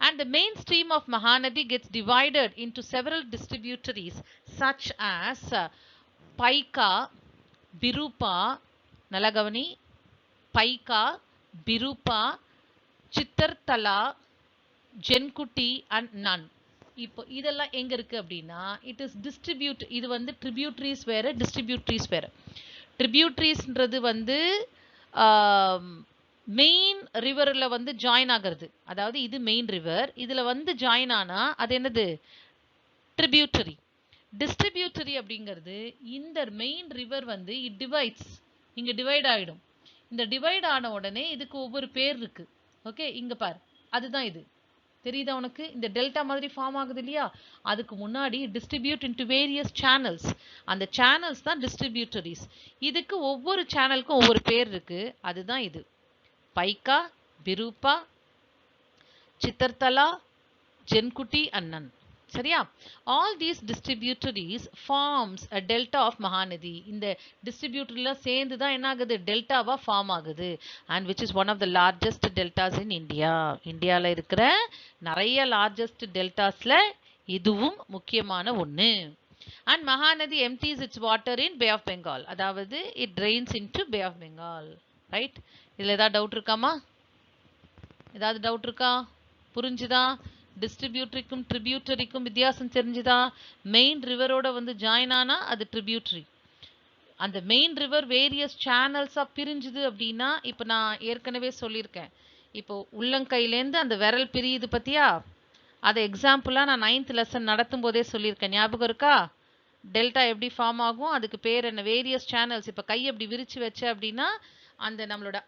And the main stream of Mahanadi gets divided into several distributaries such as Paika, Birupa, Nalagavani, Paika, Birupa, Chittartala, Jenkuti and Nan. இப்போ இதெல்லாம் எங்க இருக்கு அப்படின்னா, இட் இஸ் டிஸ்ட்ரிபியூட். இது வந்து ட்ரிபியூட்ரிஸ் வேற, டிஸ்ட்ரிபியூட்ரிஸ் வேற. ட்ரிபியூட்ரிஸ்ன்றது வந்து மெயின் ரிவர்ல வந்து ஜாயின் ஆகிறது. அதாவது இது மெயின் ரிவர், இதுல வந்து ஜாயின் ஆனா அது என்னது? ட்ரிபியூட்டரி. டிஸ்ட்ரிபியூட்டரி அப்படிங்கிறது இந்த மெயின் ரிவர் வந்து இட் டிவைட்ஸ், இங்க டிவைட் ஆயிடும். இந்த டிவைட் ஆன உடனே இதுக்கு ஒவ்வொரு பேர் இருக்கு. ஓகே, இங்க பாரு, அதுதான் இது. தெரியுதா உனக்கு? இந்த டெல்டா மாதிரி ஃபார்ம் ஆகுது இல்லையா, அதுக்கு முன்னாடி டிஸ்ட்ரிபியூட் இன்டு வேரியஸ் சேனல்ஸ். அந்த சேனல்ஸ் தான் டிஸ்ட்ரிபியூட்டரிஸ். இதுக்கு ஒவ்வொரு சேனலுக்கும் ஒவ்வொரு பேர் இருக்கு. அதுதான் இது. பைக்கா, பிரூபா, சித்தர்தலா, ஜென்குட்டி அண்ட் நன். சரியா? all these distributaries forms a delta of Mahanadi. இந்த distributary சேர்ந்து தான் என்ன ஆகுது, டெல்டாவா ஃபார்ம் ஆகுது. and which is one of the largest deltas in India. இந்தியால இருக்கிற நிறைய largest deltasல இதுவும் முக்கியமான ஒண்ணு. and Mahanadi empties its water in Bay of Bengal. அதாவது it drains into Bay of Bengal. right? இதுல ஏதாவது டவுட் இருக்காமா? ஏதாவது டவுட் இருக்கா? புரிஞ்சுதா? டிஸ்ட்ரிபியூட்டரிக்கும் ட்ரிபியூட்டரிக்கும் வித்தியாசம் தெரிஞ்சுதா? மெயின் ரிவரோட வந்து ஜாயின் ஆனா அது ட்ரிபியூட்டரி. அந்த மெயின் ரிவர் வேரியஸ் சேனல்ஸாக பிரிஞ்சுது அப்படின்னா, இப்போ நான் ஏற்கனவே சொல்லியிருக்கேன், இப்போ உள்ளங்கையிலேருந்து அந்த விரல் பிரியுது பத்தியா, அதை எக்ஸாம்பிளாக நான் 9th லெசன் நடத்தும் போதே சொல்லியிருக்கேன். ஞாபகம் இருக்கா? டெல்டா எப்படி ஃபார்ம் ஆகும், அதுக்கு பேர் என்ன, வேரியஸ் சேனல்ஸ். இப்போ கை அப்படி விரிச்சு வச்ச அப்படின்னா அந்த நம்மளோட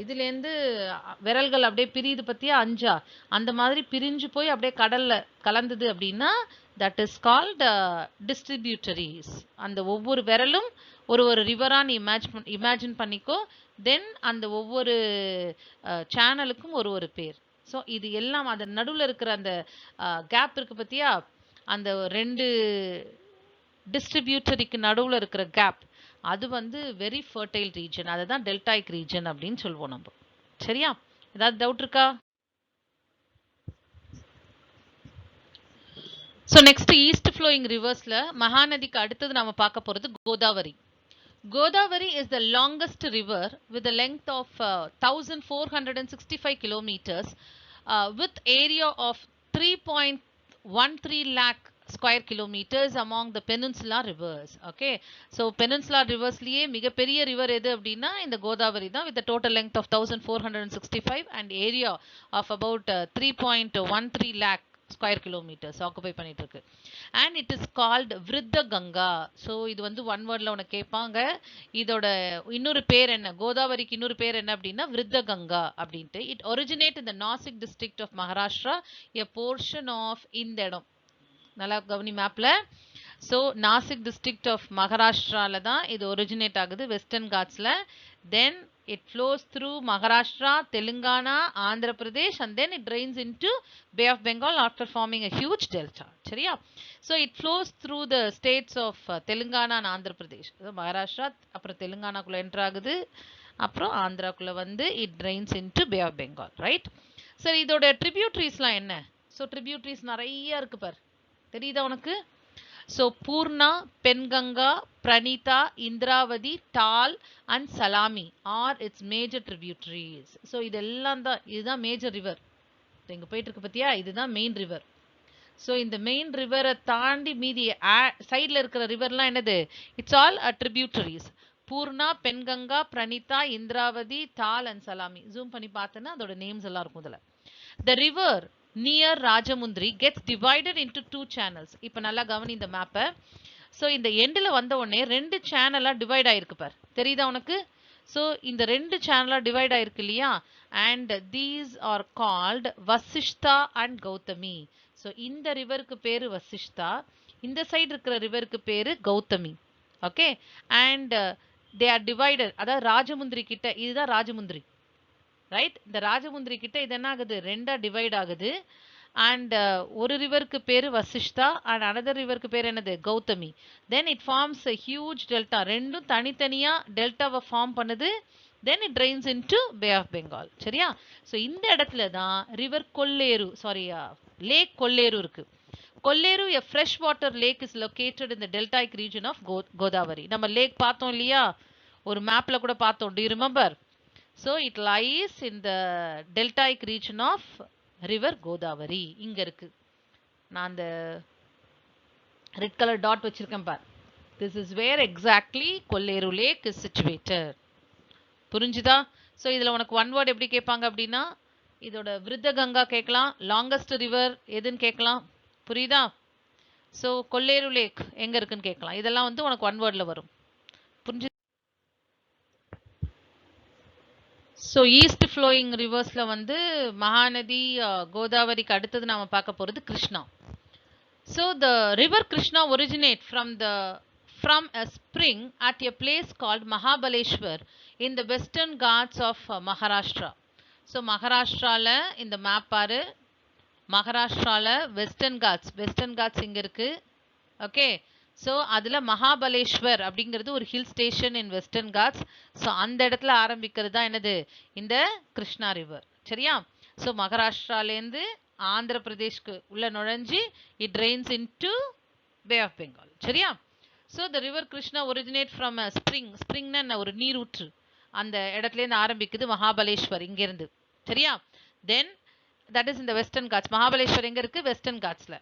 இதுலேருந்து விரல்கள் அப்படியே பிரியுது பத்தியா, 5 அந்த மாதிரி பிரிஞ்சு போய் அப்படியே கடல்ல கலந்தது அப்படின்னா தட் இஸ் கால்ட் டிஸ்ட்ரிபியூட்டரிஸ். அந்த ஒவ்வொரு விரலும் ஒரு ஒரு ரிவரா நீ இமேஜின் பண்ணிக்கோ. தென் அந்த ஒவ்வொரு சேனலுக்கும் ஒரு ஒரு பேர். ஸோ இது எல்லாம் அதன் நடுவில் இருக்கிற அந்த கேப் இருக்கு பத்தியா, அந்த 2 டிஸ்ட்ரிபியூட்டரிக்கு நடுவில் இருக்கிற கேப், அது வந்து வெரி ஃபர்டைல் ரீஜன். அதை தான் டெல்டாயிக் ரீஜன் அப்படின்னு சொல்லுவோம் நம்ம. சரியா? ஏதாவது டவுட் இருக்கா? ஸோ நெக்ஸ்ட் ஈஸ்ட் ஃப்ளோயிங் ரிவர்ஸ்ல மகாநதிக்கு அடுத்தது நாம பார்க்க போறது Godavari. Godavari is the longest river with a length of 1465 kilometers with area of 3.13 lakh square kilometers among the peninsula rivers. Okay, so peninsula rivers liye மிகப்பெரிய river எது அப்படின்னா இந்த கோதாவரி தான், with a total length of 1465 and area of about 3.13 lakh square kilometres occupy பண்ணிட்டு இருக்கு. அண்ட் இட் இஸ் கால்ட் விருத்த கங்கா. ஸோ இது வந்து ஒன் வேர்ட்ல உனக்கு கேட்பாங்க, இதோட இன்னொரு பேர் என்ன, கோதாவரிக்கு இன்னொரு பேர் என்ன அப்படின்னா விருத்த கங்கா அப்படின்ட்டு. இட் ஒரிஜினேட் இந்த Nashik district of Maharashtra, a portion of இந்த இடம். நல்லா கவனி மேப்ல. ஸோ நாசிக் டிஸ்ட்ரிக்ட் ஆஃப் மகாராஷ்டிரால தான் இது ஒரிஜினேட் ஆகுது, வெஸ்டர்ன் காட்ஸ்ல. Then it flows through Maharashtra, Telangana, Andhra Pradesh, and then it drains into Bay of Bengal after forming a huge delta. சரியா? So it flows through the states of Telangana and Andhra Pradesh. Maharashtra அப்புறம் தெலுங்கானாக்குள்ள என்டர் ஆகுது, அப்புறம் ஆந்திராக்குள்ள வந்து it drains into Bay of Bengal, right? சரி, இதோட tributaries-லாம் என்ன? So tributaries நிறைய இருக்கு பார், தெரியுதா உனக்கு? So Purna, Penganga, Pranita, Indravati, Tal and Salami are its major tributaries. So இதெல்லாம் தான், இதுதான் மேஜர் ரிவர். இங்க போயிட்டு இருக்கு பத்தியா, இதுதான் மெயின் ரிவர். ஸோ இந்த மெயின் ரிவரை தாண்டி மீதி சைடில் இருக்கிற ரிவர்லாம் என்னது, it's all tributaries. Purna, Penganga, Pranhita, Indravati, Tal and சலாமி. ஜூம் பண்ணி பார்த்தேன்னா அதோட நேம்ஸ் எல்லாம் இருக்கும் இதில். The river near Rajamundry gets divided into 2 channels. இப்போ நல்லா கவனி இந்த மேப்பை. ஸோ இந்த எண்டில் வந்த உடனே 2 சேனலாக டிவைட் ஆயிருக்கு பார், தெரியுதா உனக்கு? ஸோ இந்த 2 சேனலாக டிவைட் ஆயிருக்கு இல்லையா? And these are called Vasishta and Gautami. So இந்த ரிவருக்கு பேரு வசிஷ்டா, இந்த சைடு இருக்கிற ரிவருக்கு பேரு Gautami. Okay, and they are divided. அதாவது ராஜமுந்திரி கிட்ட, இதுதான் ராஜமுந்திரி, ரைட்? இந்த ராஜமுந்திரி கிட்ட இது என்ன ஆகுது, 2ஆ டிவைட் ஆகுது. அண்ட் ஒரு ரிவருக்கு பேரு வசிஷ்டா அண்ட் அனதர் ரிவருக்கு பேர் என்னது, Gautami. Then it forms a huge delta. ரெண்டும் தனித்தனியா டெல்டாவை ஃபார்ம் பண்ணுது. Then it drains into pay of Bengal. சரியா? ஸோ இந்த இடத்துல தான் river Kolleru, sorry lake Kolleru இருக்கு. Kolleru a fresh water lake is located in the deltaic region of Godavari. நம்ம லேக் பார்த்தோம் இல்லையா, ஒரு மேப்ல கூட பார்த்தோம், do you remember? So it lies in the deltaic region of river Godavari. இங்க இருக்கு, நான் அந்த ரெட் கலர் டாட் வச்சிருக்கேன் பார். This is where exactly Kolleru lake is situated. புரிஞ்சுதா? ஸோ இதில் உனக்கு ஒன் வேர்ட் எப்படி கேட்பாங்க அப்படின்னா, இதோட விருத்த கங்கா கேட்கலாம், லாங்கஸ்ட் ரிவர் எதுன்னு கேட்கலாம், புரியுதா? ஸோ கொல்லேரு லேக் எங்கே இருக்குன்னு கேட்கலாம். இதெல்லாம் வந்து உனக்கு ஒன் வேர்டில் வரும், புரிஞ்சு? ஸோ ஈஸ்ட் ஃப்ளோயிங் ரிவர்ஸில் வந்து மகாநதி, கோதாவரிக்கு அடுத்தது நாம் பார்க்க போகிறது Krishna. So the river Krishna originate from a spring at a place called Mahabaleshwar in the western Ghats of Maharashtra. So மகாராஷ்டிராவில் இந்த மேப் பாரு, மகாராஷ்டிரால வெஸ்டர்ன் காட்ஸ் இங்க இருக்கு. ஓகே, ஸோ அதில் மகாபலேஸ்வர் அப்படிங்கிறது ஒரு hill station in western Ghats. So அந்த இடத்துல ஆரம்பிக்கிறது தான் என்னது, இந்த கிருஷ்ணா ரிவர். சரியா? ஸோ மகாராஷ்டிராலேருந்து ஆந்திர பிரதேஷ்க்கு உள்ள நுழைஞ்சி it drains into pay of Bengal. சரியா? So the river Krishna originate from ஸ்ப்ரிங்னா ஒரு நீரூற்று, அந்த இடத்துலேருந்து ஆரம்பிக்குது மகாபலேஸ்வர் இங்கேருந்து. சரியா? தென் தட் இஸ் இந்த வெஸ்டர்ன் காட்ஸ். மகாபலேஸ்வர் எங்கே இருக்குது? வெஸ்டர்ன் காட்ஸில்.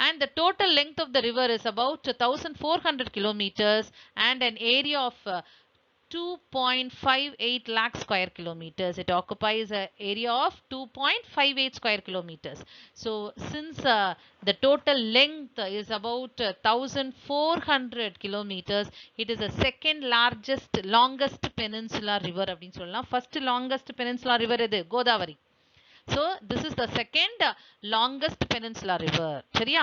And the total length of the river is about 1400 kilometers and an area of 2.58 lakh square kilometers. It occupies an area of 2.58 square kilometers. So since the total length is about 1400 kilometers, it is the second longest peninsular river அப்படின்னு சொல்லலாம். First longest peninsular river எது? Godavari. So this is the second longest peninsula river. சரியா?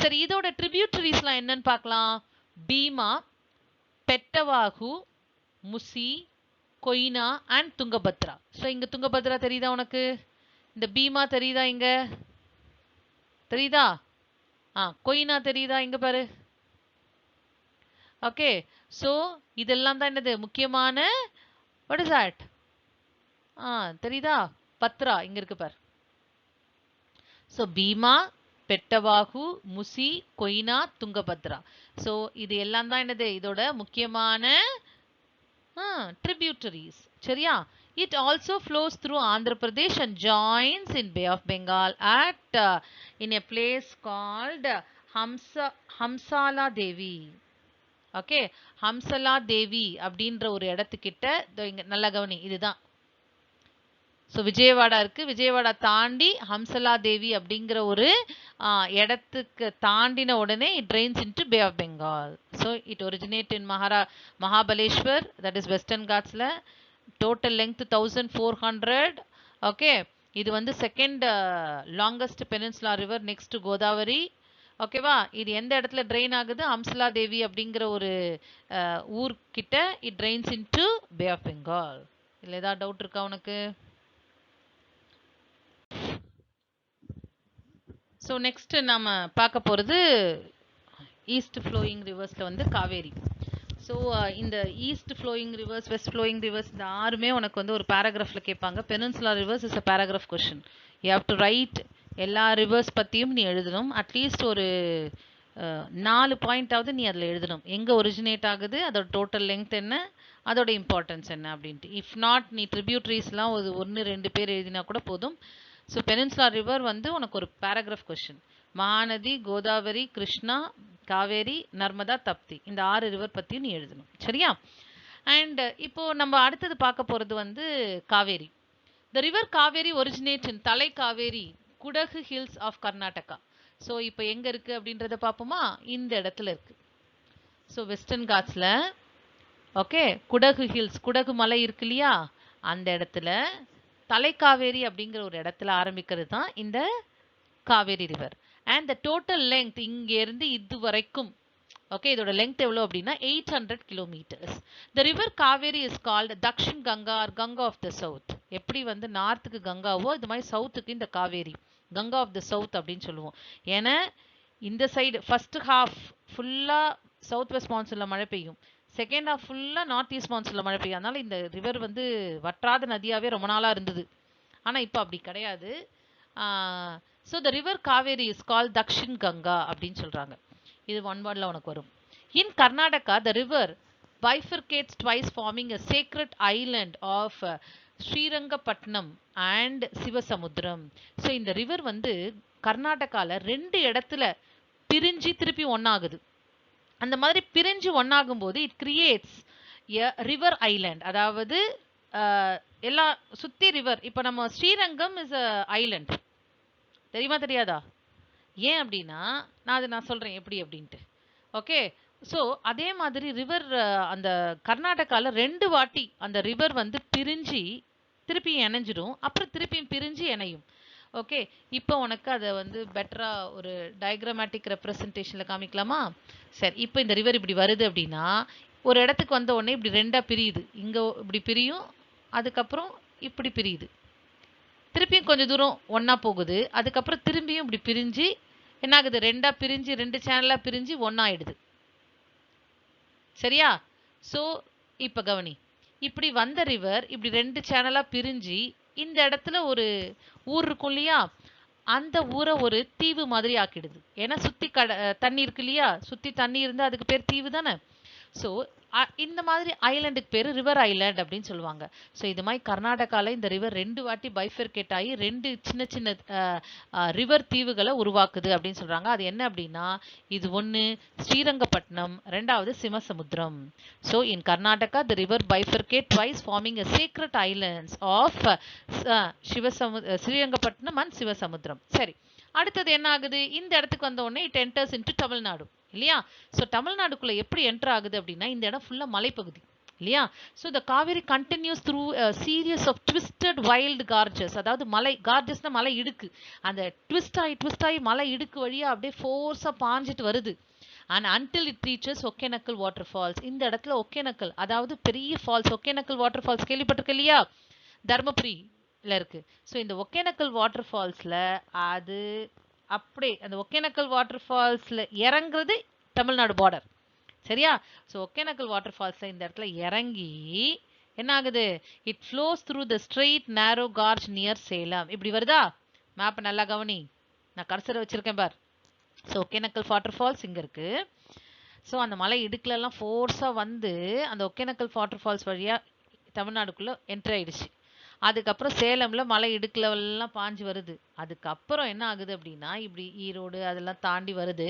சரி, இதோட tributaries-லாம் என்னன்னு பார்க்கலாம். பீமா, பெட்டவாகு, முசி, கொய்னா and துங்கபத்ரா. ஸோ இங்க துங்கபத்ரா தெரியுதா உனக்கு? இந்த பீமா தெரியுதா? இங்க தெரியுதா? கொய்னா தெரியுதா? இங்க பாரு. ஓகே, ஸோ இதெல்லாம் தான் என்னது முக்கியமான, what is that? தெரியுதா? பத்ரா இங்க இருக்கு பார். ஸோ பீமா, பெட்டவாகு, முசி, கொய்னா, துங்கபத்ரா. ஸோ இது எல்லாம் தான் என்னது இதோட முக்கியமான tributaries. சரியா? It also flows through Andhra Pradesh and joins in Bay of Bengal at in a place called Hamsala Devi. Okay, Hamsala Devi அப்படின்ற ஒரு இடத்துக்கிட்ட இங்க நல்ல கவனி, இதுதான். ஸோ விஜயவாடா இருக்கு, விஜயவாடா தாண்டி ஹம்சலா தேவி அப்படிங்கிற ஒரு இடத்துக்கு தாண்டின உடனே it drains into pay of Bengal. So it originate in Mahabaleshwar, that is Western காட்ஸில். Total length 1400. ஓகே, இது வந்து second longest peninsula river next Godavari. ஓகேவா? இது எந்த இடத்துல ட்ரெயின் ஆகுது? ஹம்சலா தேவி அப்படிங்கிற ஒரு ஊர்கிட்ட it drains into pay of Bengal. இல்லை ஏதாவது டவுட் இருக்கா உனக்கு? ஸோ நெக்ஸ்ட் நம்ம பார்க்க போகிறது ஈஸ்ட் ஃப்ளோயிங் ரிவர்ஸில் வந்து காவேரி. ஸோ இந்த east flowing rivers, west flowing rivers, இந்த ஆறுமே உனக்கு வந்து ஒரு பேராகிராஃபில் கேட்பாங்க. Peninsula rivers is a paragraph question. You have to write எல்லா ரிவர்ஸ் பற்றியும் நீ எழுதணும். அட்லீஸ்ட் ஒரு 4 பாயிண்டாவது நீ அதில் எழுதணும். எங்கே ஒரிஜினேட் ஆகுது, அதோட டோட்டல் லெங்த் என்ன, அதோட இம்பார்ட்டன்ஸ் என்ன அப்படின்ட்டு. இஃப் நாட் நீ ட்ரிபியூட்ரிஸ்லாம் ஒரு 1-2 பேர் எழுதினா கூட போதும். ஸோ பெனின்சுலா ரிவர் வந்து உனக்கு ஒரு பேராகிராஃப் கொஷின். மகாநதி, கோதாவரி, கிருஷ்ணா, காவேரி, நர்மதா, தப்தி, இந்த 6 ரிவர் பற்றியும் நீ எழுதணும். சரியா? அண்ட் இப்போ நம்ம அடுத்தது பார்க்க போகிறது வந்து Kaveri. The river Kaveri originate in Talakaveri, Kodagu hills of Karnataka. So இப்போ எங்கே இருக்குது அப்படின்றத பார்ப்போமா? இந்த இடத்துல இருக்குது. ஸோ வெஸ்டர்ன் காட்ஸில், ஓகே, குடகு ஹில்ஸ், குடகு மலை இருக்கு இல்லையா, அந்த இடத்துல தலைக்காவேரி அப்படிங்கிற ஒரு இடத்துல ஆரம்பிக்கிறது தான் இந்த Kaveri river. And the total length இங்கேருந்து இது வரைக்கும், ஓகே, இதோட லெங்த் எவ்வளோ அப்படின்னா 800 kilometres. The river Kaveri is called Dakshin Ganga or Ganga of the south. எப்படி வந்து நார்த்துக்கு கங்காவோ இது மாதிரி சவுத்துக்கு இந்த Kaveri Ganga of the south அப்படின்னு சொல்லுவோம். ஏன்னா இந்த சைடு ஃபர்ஸ்ட் ஹாஃப் ஃபுல்லாக சவுத் வெஸ்ட் மான்சூனில் மழை பெய்யும், செகண்ட் ஹாஃப் ஃபுல்லாக நார்த் ஈஸ்ட் மான்சூனில் மழை பெய்யும். அதனால் இந்த ரிவர் வந்து வற்றாத நதியாகவே ரொம்ப நாளாக இருந்தது. ஆனால் இப்போ அப்படி கிடையாது. So the river Kaveri is call Dakshin Ganga அப்படின்னு சொல்கிறாங்க. இது ஒன் வேர்டில் உனக்கு வரும். In Karnataka the river bifurcates twice forming a sacred island of Srirangapatnam and Sivasamudram. So இந்த ரிவர் வந்து கர்நாடகாவில் 2 இடத்துல பிரிஞ்சு திருப்பி ஒன்றாகுது. அந்த மாதிரி பிரிஞ்சு ஒன்றாகும் போது it creates a river Island. அதாவது எல்லா சுற்றி ரிவர். இப்போ நம்ம ஸ்ரீரங்கம் இஸ் அ ஐலண்ட், தெரியுமா தெரியாதா? ஏன் அப்படின்னா நான் சொல்கிறேன் எப்படி அப்படின்ட்டு. ஓகே, ஸோ அதே மாதிரி ரிவர் அந்த கர்நாடகாவில் 2 வாட்டி அந்த ரிவர் வந்து பிரிஞ்சு திருப்பி இணைஞ்சிடும், அப்புறம் திருப்பியும் பிரிஞ்சு இணையும். ஓகே, இப்போ உனக்கு அதை வந்து பெட்டராக ஒரு டயக்ராமேட்டிக் ரெப்ரசன்டேஷனில் காமிக்கலாமா? சரி, இப்போ இந்த ரிவர் இப்படி வருது அப்படின்னா ஒரு இடத்துக்கு வந்த உடனே இப்படி 2ஆக பிரியுது. இங்கே இப்படி பிரியும், அதுக்கப்புறம் இப்படி பிரியுது. திருப்பியும் கொஞ்சம் தூரம் ஒன்றா போகுது. அதுக்கப்புறம் திரும்பியும் இப்படி பிரிஞ்சு என்ன ஆகுது, ரெண்டாக பிரிஞ்சு 2 சேனலாக பிரிஞ்சு ஒன்றாயிடுது. சரியா? ஸோ இப்போ கவனி, இப்படி வந்த ரிவர் இப்படி 2 சேனலாக பிரிஞ்சு இந்த இடத்துல ஒரு ஊர் இருக்கும் இல்லையா, அந்த ஊரை ஒரு தீவு மாதிரி ஆக்கிடுது. ஏன்னா சுற்றி தண்ணி இருக்கு இல்லையா, சுற்றி தண்ணி இருந்தால் அதுக்கு பேர் தீவு தானே. ஸோ இந்த மாதிரி ஐலண்டுக்கு பேர் ரிவர் ஐலண்ட் அப்படின்னு சொல்லுவாங்க. ஸோ இது மாதிரி கர்நாடகாவில் இந்த ரிவர் 2 வாட்டி பைஃபர்கேட் ஆகி 2 சின்ன சின்ன ரிவர் தீவுகளை உருவாக்குது அப்படின்னு சொல்கிறாங்க. அது என்ன அப்படின்னா, இது ஒன்று ஸ்ரீரங்கப்பட்டினம், 2வது Sivasamudram. So in Karnataka the river bifurcate twice forming a secret islands of Srirangapatnam and Sivasamudram. சரி, அடுத்தது என்ன ஆகுது, இந்த இடத்துக்கு வந்த உடனே இட் என்டர்ஸ் இன்டு தமிழ்நாடு இல்லையா. ஸோ தமிழ்நாடுக்குள்ள எப்படி என்டர் ஆகுது அப்படின்னா, இந்த இடம் ஃபுல்லா மலைப்பகுதி இல்லையா. So the Kaveri continues through series of twisted wild gorges, அதாவது மலை கார்ஜஸ்னா மலை இடுக்கு, அந்த ட்விஸ்ட் ஆகி மலை இடுக்கு வழியா அப்படியே ஃபோர்ஸா பாஞ்சிட்டு வருது. And until it reaches Hogenakkal water falls. இந்த இடத்துல ஒகேனக்கல், அதாவது பெரிய ஃபால்ஸ், ஒகேனக்கல் வாட்டர் ஃபால்ஸ் கேள்விப்பட்டிருக்க இல்லையா, தர்மபுரியில் இருக்கு. ஸோ இந்த ஒகேனக்கல் வாட்டர் ஃபால்ஸில் அது அப்படியே அந்த ஒகேனக்கல் வாட்டர் ஃபால்ஸில் இறங்குறது தமிழ்நாடு பார்டர். சரியா? ஸோ ஒகேனக்கல் வாட்டர் ஃபால்ஸில் இந்த இடத்துல இறங்கி என்ன ஆகுது, it flows through the straight narrow gorge near Salem. இப்படி வருதா, மேப்பை நல்லா கவனி, நான் கர்சரை வச்சிருக்கேன் பார். ஸோ ஒகேனக்கல் வாட்டர் ஃபால்ஸ் இங்கே இருக்கு. ஸோ அந்த மலை இடுக்குலலாம் ஃபோர்ஸாக வந்து அந்த ஒகேனக்கல் வாட்டர் ஃபால்ஸ் வழியாக தமிழ்நாடுக்குள்ளே என்ட்ரி ஆயிடுச்சு. அதுக்கப்புறம் சேலம்ல மலை இடுக்குலெல்லாம் பாஞ்சு வருது. அதுக்கப்புறம் என்ன ஆகுது அப்படின்னா, இப்படி ஈரோடு அதெல்லாம் தாண்டி வருது.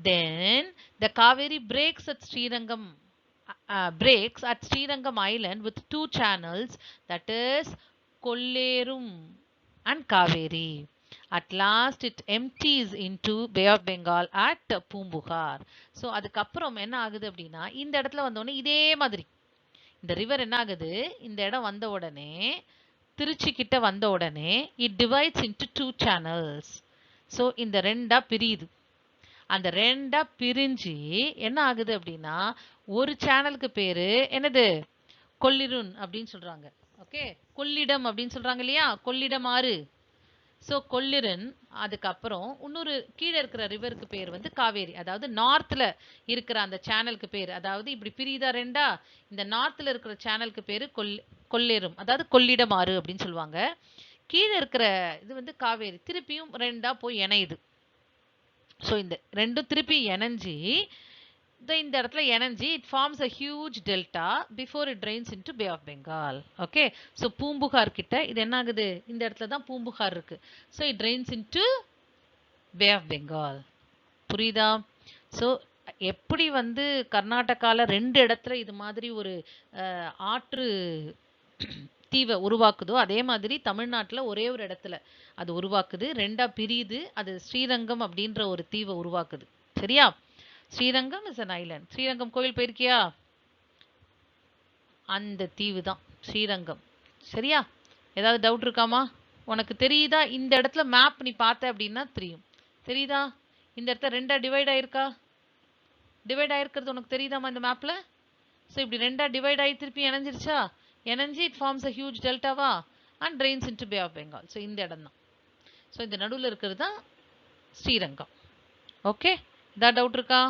Then the Kaveri breaks at Srirangam island with 2 channels, that is கொல்லேரும் and Kaveri. At last it empties into Bay of Bengal at Poompuhar. So அதுக்கப்புறம் என்ன ஆகுது அப்படின்னா, இந்த இடத்துல வந்தோடனே இதே மாதிரி இந்த ரிவர் என்ன ஆகுது, இந்த இடம் வந்த உடனே திருச்சி கிட்ட வந்த உடனே it divides into 2 channels. So இந்த 2ஆ பிரியுது. அந்த 2ஆ பிரிஞ்சு என்ன ஆகுது அப்படின்னா, ஒரு சேனலுக்கு பேரு என்னது, கொள்ளிருன் அப்படின்னு சொல்றாங்க. ஓகே, கொள்ளிடம் அப்படின்னு சொல்றாங்க இல்லையா, கொள்ளிடம் ஆறு. ஸோ கொள்ளிரன், அதுக்கப்புறம் இன்னொரு கீழே இருக்கிற ரிவருக்கு பேர் வந்து காவேரி, அதாவது நார்த்தில் இருக்கிற அந்த சேனலுக்கு பேர், அதாவது இப்படி பிரிதா 2ஆ, இந்த நார்த்தில் இருக்கிற சேனலுக்கு பேர் கொள்ளிரும், அதாவது கொள்ளிடம் ஆறு அப்படின்னு சொல்லுவாங்க. கீழே இருக்கிற இது வந்து காவேரி, திருப்பியும் 2ஆ போய் இணையுது. ஸோ இந்த 2ம் திருப்பி இணைஞ்சி இந்த இடத்துல இணைஞ்சி it forms a huge delta before it drains into pay of Bengal. Okay, so Poompuhar கிட்ட இது என்ன ஆகுது, இந்த இடத்துல தான் பூம்புகார் இருக்கு. So it drains into pay of Bengal. புரியுதா? ஸோ எப்படி வந்து கர்நாடகாவில் 2 இடத்துல இது மாதிரி ஒரு ஆற்று தீவை உருவாக்குதோ, அதே மாதிரி தமிழ்நாட்டில் ஒரே ஒரு இடத்துல அது உருவாக்குது, 2ஆ பிரியுது, அது ஸ்ரீரங்கம் அப்படின்ற ஒரு தீவை உருவாக்குது. சரியா? Srirangam is an island. Srirangam கோயில் போயிருக்கியா, அந்த தீவு தான் ஸ்ரீரங்கம். சரியா? ஏதாவது டவுட் இருக்காமா? உனக்கு தெரியுதா, இந்த இடத்துல மேப் நீ பார்த்த அப்படின்னா தெரியும். தெரியுதா, இந்த இடத்துல 2ஆ டிவைட் ஆயிருக்கா, டிவைட் ஆயிருக்கிறது உனக்கு தெரியுதாமா இந்த மேப்ல. ஸோ இப்படி 2ஆ டிவைட் ஆகி திருப்பி இணைஞ்சிருச்சா, இணைஞ்சி இட் ஃபார்ம்ஸ் அ ஹியூஜ் டெல்டாவா and drains into pay of Bengal. So இந்த இடம் தான். ஸோ இந்த நடுவில் இருக்கிறது தான் ஸ்ரீரங்கம். ஓகே, ஏதாவது டவுட் இருக்கா?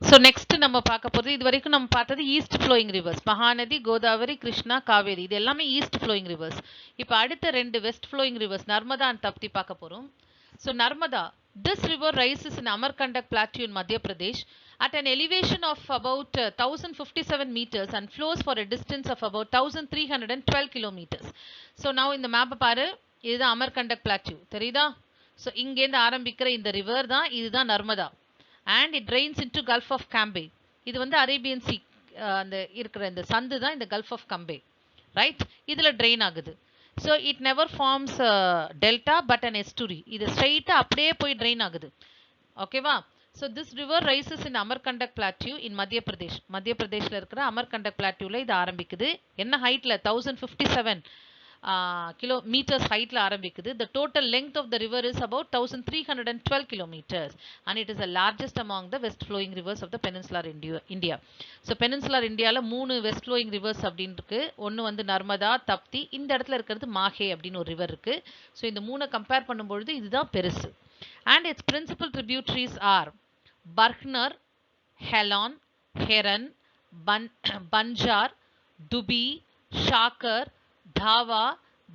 ஸோ நெக்ஸ்ட் நம்ம பார்க்க போகிறது, இது வரைக்கும் நம்ம பார்த்தது east flowing rivers, Mahanadi, Godavari, Krishna, Kaveri, இது எல்லாமே ஈஸ்ட் ஃப்ளோயிங் ரிவர்ஸ். இப்போ அடுத்த 2 west flowing rivers, Narmada and Tapti பார்க்க போகிறோம். So Narmada, this river rises in Amarkandak Plateau in Madhya Pradesh at an elevation of about 1057 meters and flows for a distance of about 1312 kilometers. So now இந்த மேப்பை பாரு, இதுதான் அமர்கண்டக் பிளாட்யூ, தெரியுதா? ஸோ இங்கேருந்து ஆரம்பிக்கிற இந்த ரிவர் தான், இதுதான் Narmada. And it drains into gulf of Cambay. இது வந்து அரேபியன் சி அந்த இருக்கிற இந்த சந்து தான் இந்த கல்ஃப் ஆஃப் கம்பே, ரைட்? இதில் ட்ரெயின் ஆகுது. So it never forms delta but an estuary. இது ஸ்ட்ரெயிட்டாக அப்படியே போய் ட்ரெயின் ஆகுது. ஓகேவா? So this river rises in Amarkantak plateau in Madhya Pradesh. மத்திய பிரதேஷில் இருக்கிற அமர்கண்டக் பிளாட்யூவில் இது ஆரம்பிக்குது. என்ன ஹைட்டில்? 1057 kilometers height la ஆரம்பிக்குது. The total length of the river is about 1312 kilometers and it is the largest among the west flowing rivers of the peninsular India. So peninsular Indiaல 3 west flowing rivers அப்படின்னு இருக்கு. ஒன்னு வந்து நர்மதா, தப்தி, இந்த இடத்துல இருக்கிறது மாஹே அப்படின்னு ஒரு ரிவர் இருக்கு. ஸோ இந்த 3 கம்பேர் பண்ணும்பொழுது இதுதான் பெருசு. And its principal tributaries are Barhnar, Helon, Heron, Banjar, Dubi, Shakar, Dhawa,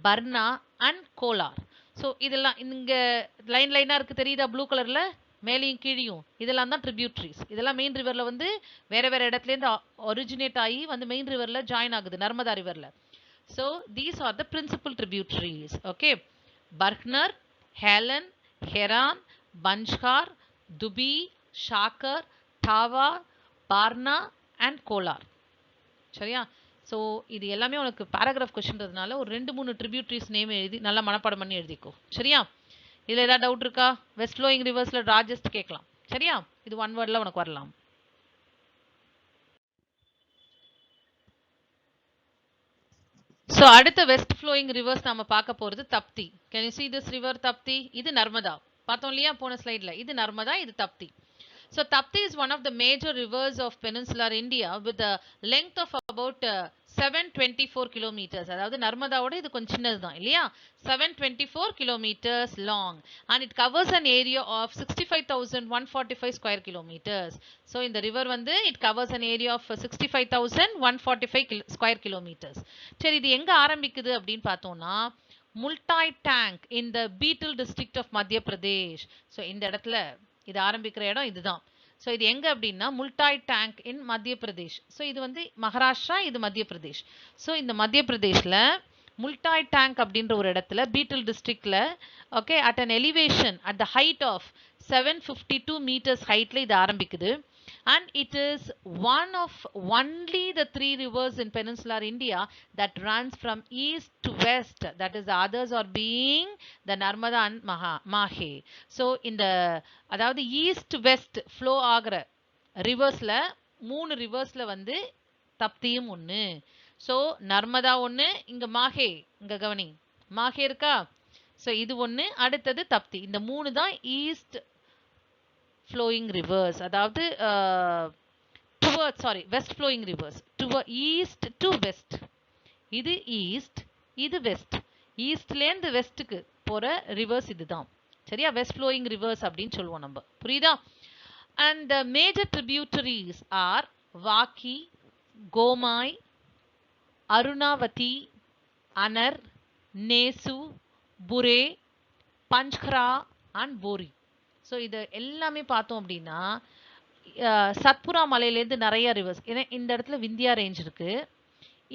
Barna and Kolar. So இதெல்லாம் இங்க லைனா இருக்கு தெரியுதா ப்ளூ கலர்ல மேலையும் கீழியும் இதெல்லாம் தான் ட்ரிபியூட்ரிஸ். இதெல்லாம் மெயின் ரிவர்ல வந்து வேற வேற இடத்துல இருந்து ஒரிஜினேட் ஆகி வந்து மெயின் ரிவர்ல ஜாயின் ஆகுது நர்மதா ரிவர்ல. So these are the principal tributaries. Okay, Burhner, Halon, Hiran, Banjar, Dudhi, Shakkar, Tawa, Barna and Kolar. சரியா? ஸோ இது எல்லாமே உனக்கு பேராகிராஃப் கொஸ்டின்றதுனால ஒரு 2-3 ட்ரிபியூட்ரிஸ் நேம் எழுதி நல்லா மனப்பாடம் பண்ணி எழுதிக்கோ. சரியா? இதில் ஏதாவது டவுட் இருக்கா? வெஸ்ட் ஃப்ளோயிங் ரிவர்ஸில் லார்ஜஸ்ட் கேட்கலாம். சரியா? இது 1 வேர்டில் உனக்கு வரலாம். ஸோ அடுத்த வெஸ்ட் ஃப்ளோயிங் ரிவர்ஸ் நம்ம பார்க்க போகிறது Tapti. Can you see this river Tapti? இது நர்மதா பார்த்தோம் இல்லையா போன ஸ்லைடில். இது நர்மதா, இது Tapti. So Tapti is one of the major rivers of peninsular India with a length of about 724 kilometers. அதாவது நர்மதாவோட இது கொஞ்சம் சின்னது தான் இல்லையா? 724 kilometers long and it covers an area of 65,145 square kilometers. So இந்த ரிவர் வந்து it covers an area of 65,145 square kilometers. சரி, இது எங்க ஆரம்பிக்குது அப்படின்னு பார்த்தோம்னா முல்டாய் tank in the Beetal district of Madhya Pradesh. So இந்த இடத்துல இது ஆரம்பிக்கிற இடம் இதுதான். ஸோ இது எங்க அப்படின்னா முல்டாய் டேங்க் இன் மத்திய பிரதேஷ். ஸோ இது வந்து மகாராஷ்டிரா, இது மத்திய பிரதேஷ். ஸோ இந்த மத்திய பிரதேஷ்ல முல்டாய் டேங்க் அப்படின்ற ஒரு இடத்துல பீட்டல் டிஸ்ட்ரிக்ட்ல okay at an elevation at the height of 752 meters ஹைட்ல இது ஆரம்பிக்குது. And it is one of only the 3 rivers in peninsular India that runs from east to west. That is, the others are being the Narmada and Mahe. So in the அதாவது ஈஸ்ட் வெஸ்ட் ஃப்ளோ ஆகிற ரிவர்ஸ்ல 3 ரிவர்ஸ்ல வந்து தப்தியும் ஒன்று. ஸோ நர்மதா ஒன்று, இங்க மாஹே, இங்க கவனி மாஹே இருக்கா? ஸோ இது ஒன்று, அடுத்தது தப்தி. இந்த 3 தான் ஈஸ்ட் flowing rivers, அதாவது west flowing rivers, east to west. இது ஈஸ்ட், இது வெஸ்ட். ஈஸ்ட்லேருந்து வெஸ்ட்டுக்கு போகிற ரிவர்ஸ் இதுதான். சரியா? வெஸ்ட் ஃப்ளோயிங் ரிவர்ஸ் அப்படின்னு சொல்லுவோம் நம்ம. புரியுதா? And major tributaries are Waghur, Gomai, Arunavati, Aner, Nesu, Burai, Panjhra and Bori. So இது எல்லாமே பார்த்தோம் அப்படின்னா சத்புரா மலையிலேருந்து நிறைய ரிவர்ஸ். ஏன்னா இந்த இடத்துல விந்தியா ரேஞ்ச் இருக்கு.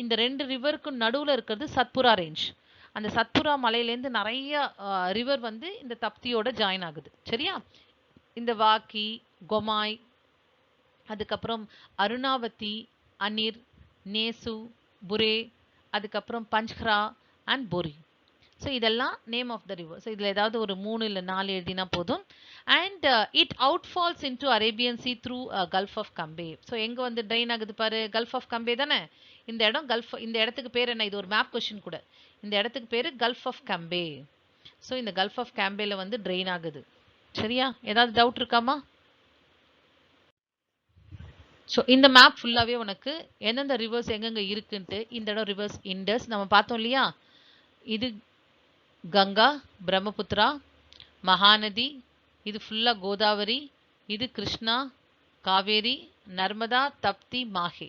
இந்த 2 ரிவருக்கும் நடுவில் இருக்கிறது சத்புரா ரேஞ்ச். அந்த சத்புரா மலையிலேருந்து நிறைய ரிவர் வந்து இந்த தப்தியோட ஜாயின் ஆகுது. சரியா? இந்த வாக்கி, கொமாய், அதுக்கப்புறம் அருணாவதி, அனிர், நேசு, புரே, அதுக்கப்புறம் பஞ்ச்கரா அண்ட் போரி. ஸோ இதெல்லாம் name of the river. So இதில் ஏதாவது ஒரு 3 இல்லை 4 எழுதினா போதும். And it outfalls into Arabian sea through gulf of Cambay. So எங்கே வந்து ட்ரெயின் ஆகுது பாரு? கல்ஃப் ஆஃப் கம்பே தானே இந்த இடம். இந்த இடத்துக்கு பேர் என்ன? இது ஒரு மேப் கொஸ்டின் கூட. இந்த இடத்துக்கு பேர் கல்ஃப் ஆஃப் கம்பே. ஸோ இந்த கல்ஃப் ஆஃப் கம்பேல வந்து ட்ரெயின் ஆகுது. சரியா? ஏதாவது டவுட் இருக்காமா? ஸோ இந்த மேப் ஃபுல்லாகவே உனக்கு எந்தெந்த ரிவர்ஸ் எங்கெங்கே இருக்குன்ட்டு. இந்த இடம் ரிவர்ஸ் இண்டஸ் நம்ம பார்த்தோம் இல்லையா? இது கங்கா, பிரம்மபுத்திரா, மகாநதி, இது ஃபுல்லாக கோதாவரி, இது கிருஷ்ணா, காவேரி, நர்மதா, தப்தி, மாஹே.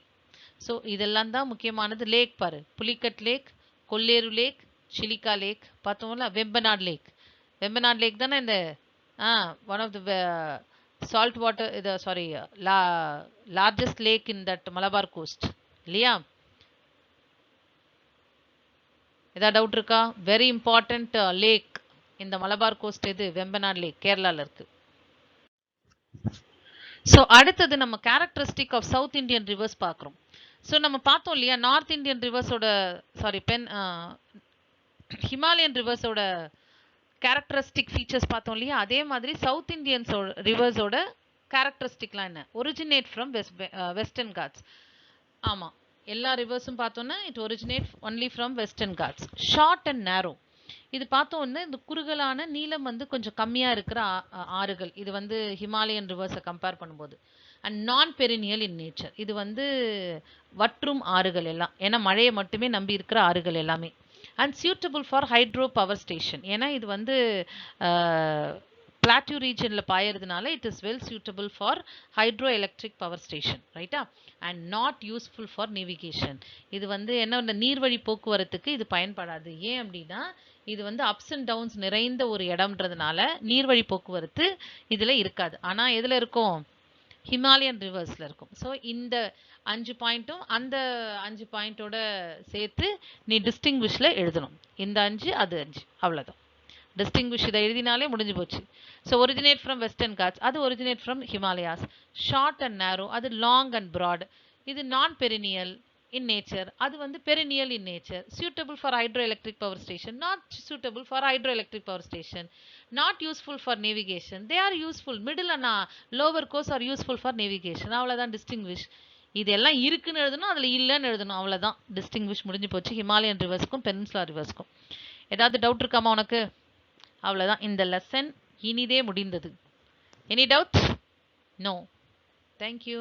ஸோ இதெல்லாம் தான் முக்கியமானது. லேக் பாரு, Pulicat lake, Kolleru lake, Chilika lake பார்த்தோம்ல, வெம்பநாட் லேக். வெம்பநாட் லேக் தானே இந்த one of the salt water இது sorry largest lake in that Malabar coast இல்லையா? ஏதாவது டவுட் இருக்கா? வெரி இம்பார்ட்டன்ட் லேக் இந்த மலபார் கோஸ்ட் எது? வெம்பநாட் லேக், கேரளாவில் இருக்கு. ஸோ அடுத்தது நம்ம characteristic of south Indian rivers பார்க்குறோம். ஸோ நம்ம பார்த்தோம் இல்லையா நார்த் இந்தியன் ரிவர்ஸோட ஹிமாலயன் ரிவர்ஸோட கேரக்டரிஸ்டிக் ஃபீச்சர்ஸ் பார்த்தோம் இல்லையா? அதே மாதிரி சவுத் இந்தியன்ஸோட ரிவர்ஸோட கேரக்டரிஸ்டிக்லாம் என்ன? Originate from Western Ghats. ஆமாம், எல்லா ரிவர்ஸும் பார்த்தோன்னா it originate only from Western Ghats. Short and narrow, இது பார்த்தோன்னா இந்த குறுகலான நீளம் வந்து கொஞ்சம் கம்மியாக இருக்கிற ஆறுகள். இது வந்து ஹிமாலயன் ரிவர்ஸை கம்பேர் பண்ணும்போது. அண்ட் நான் பெரினியல் இன் நேச்சர், இது வந்து வற்றும் ஆறுகள் எல்லாம், ஏன்னா மழையை மட்டுமே நம்பி இருக்கிற ஆறுகள் எல்லாமே. And suitable for hydro power station, ஏன்னா இது வந்து பிளாட்யூ ரீஜனில் பாயறதுனால it is well suitable for hydro electric power station, ரைட்டா. And not useful for navigation, இது வந்து என்ன, இந்த நீர்வழி போக்குவரத்துக்கு இது பயன்படாது. ஏன் அப்படின்னா இது வந்து அப்ஸ் அண்ட் டவுன்ஸ் நிறைந்த ஒரு இடம்ன்றதுனால நீர்வழி போக்குவரத்து இதில் இருக்காது. ஆனால் எதில் இருக்கும், ஹிமாலயன் ரிவர்ஸில் இருக்கும். ஸோ இந்த 5 பாயிண்ட்டும் அந்த 5 பாயிண்ட்டோட சேர்த்து நீ டிஸ்டிங்விஷில் எழுதணும். இந்த 5 அது 5, அவ்வளோதான். டிஸ்டிங்விஷ் இதை எழுதினாலே முடிஞ்சு போச்சு. So originate from Western Ghats, அது originate from Himalayas. Short and narrow, அது லாங் அண்ட் ப்ராட். இது நான் பெரினியல் இன் நேச்சர், அது வந்து perennial in nature. suitable for hydro electric power station, not suitable for hydro electric power station. Not useful for navigation, they are useful. Middle and lower course are useful for navigation. அவ்வளோதான் டிஸ்டிங்விஷ். இதெல்லாம் இருக்குன்னு எழுதணும், அதில் இல்லைன்னு எழுதணும், அவ்வளோதான். டிஸ்டிங்விஷ் முடிஞ்சு போச்சு ஹிமாலயன் ரிவர்ஸ்க்கும் பெனின்சுலா ரிவர்ஸ்க்கும். ஏதாவது டவுட் இருக்காமா உனக்கு? அவ்வளோதான், இந்த லெசன் இனிதே முடிந்தது. Any doubt? நோ. தேங்க்யூ.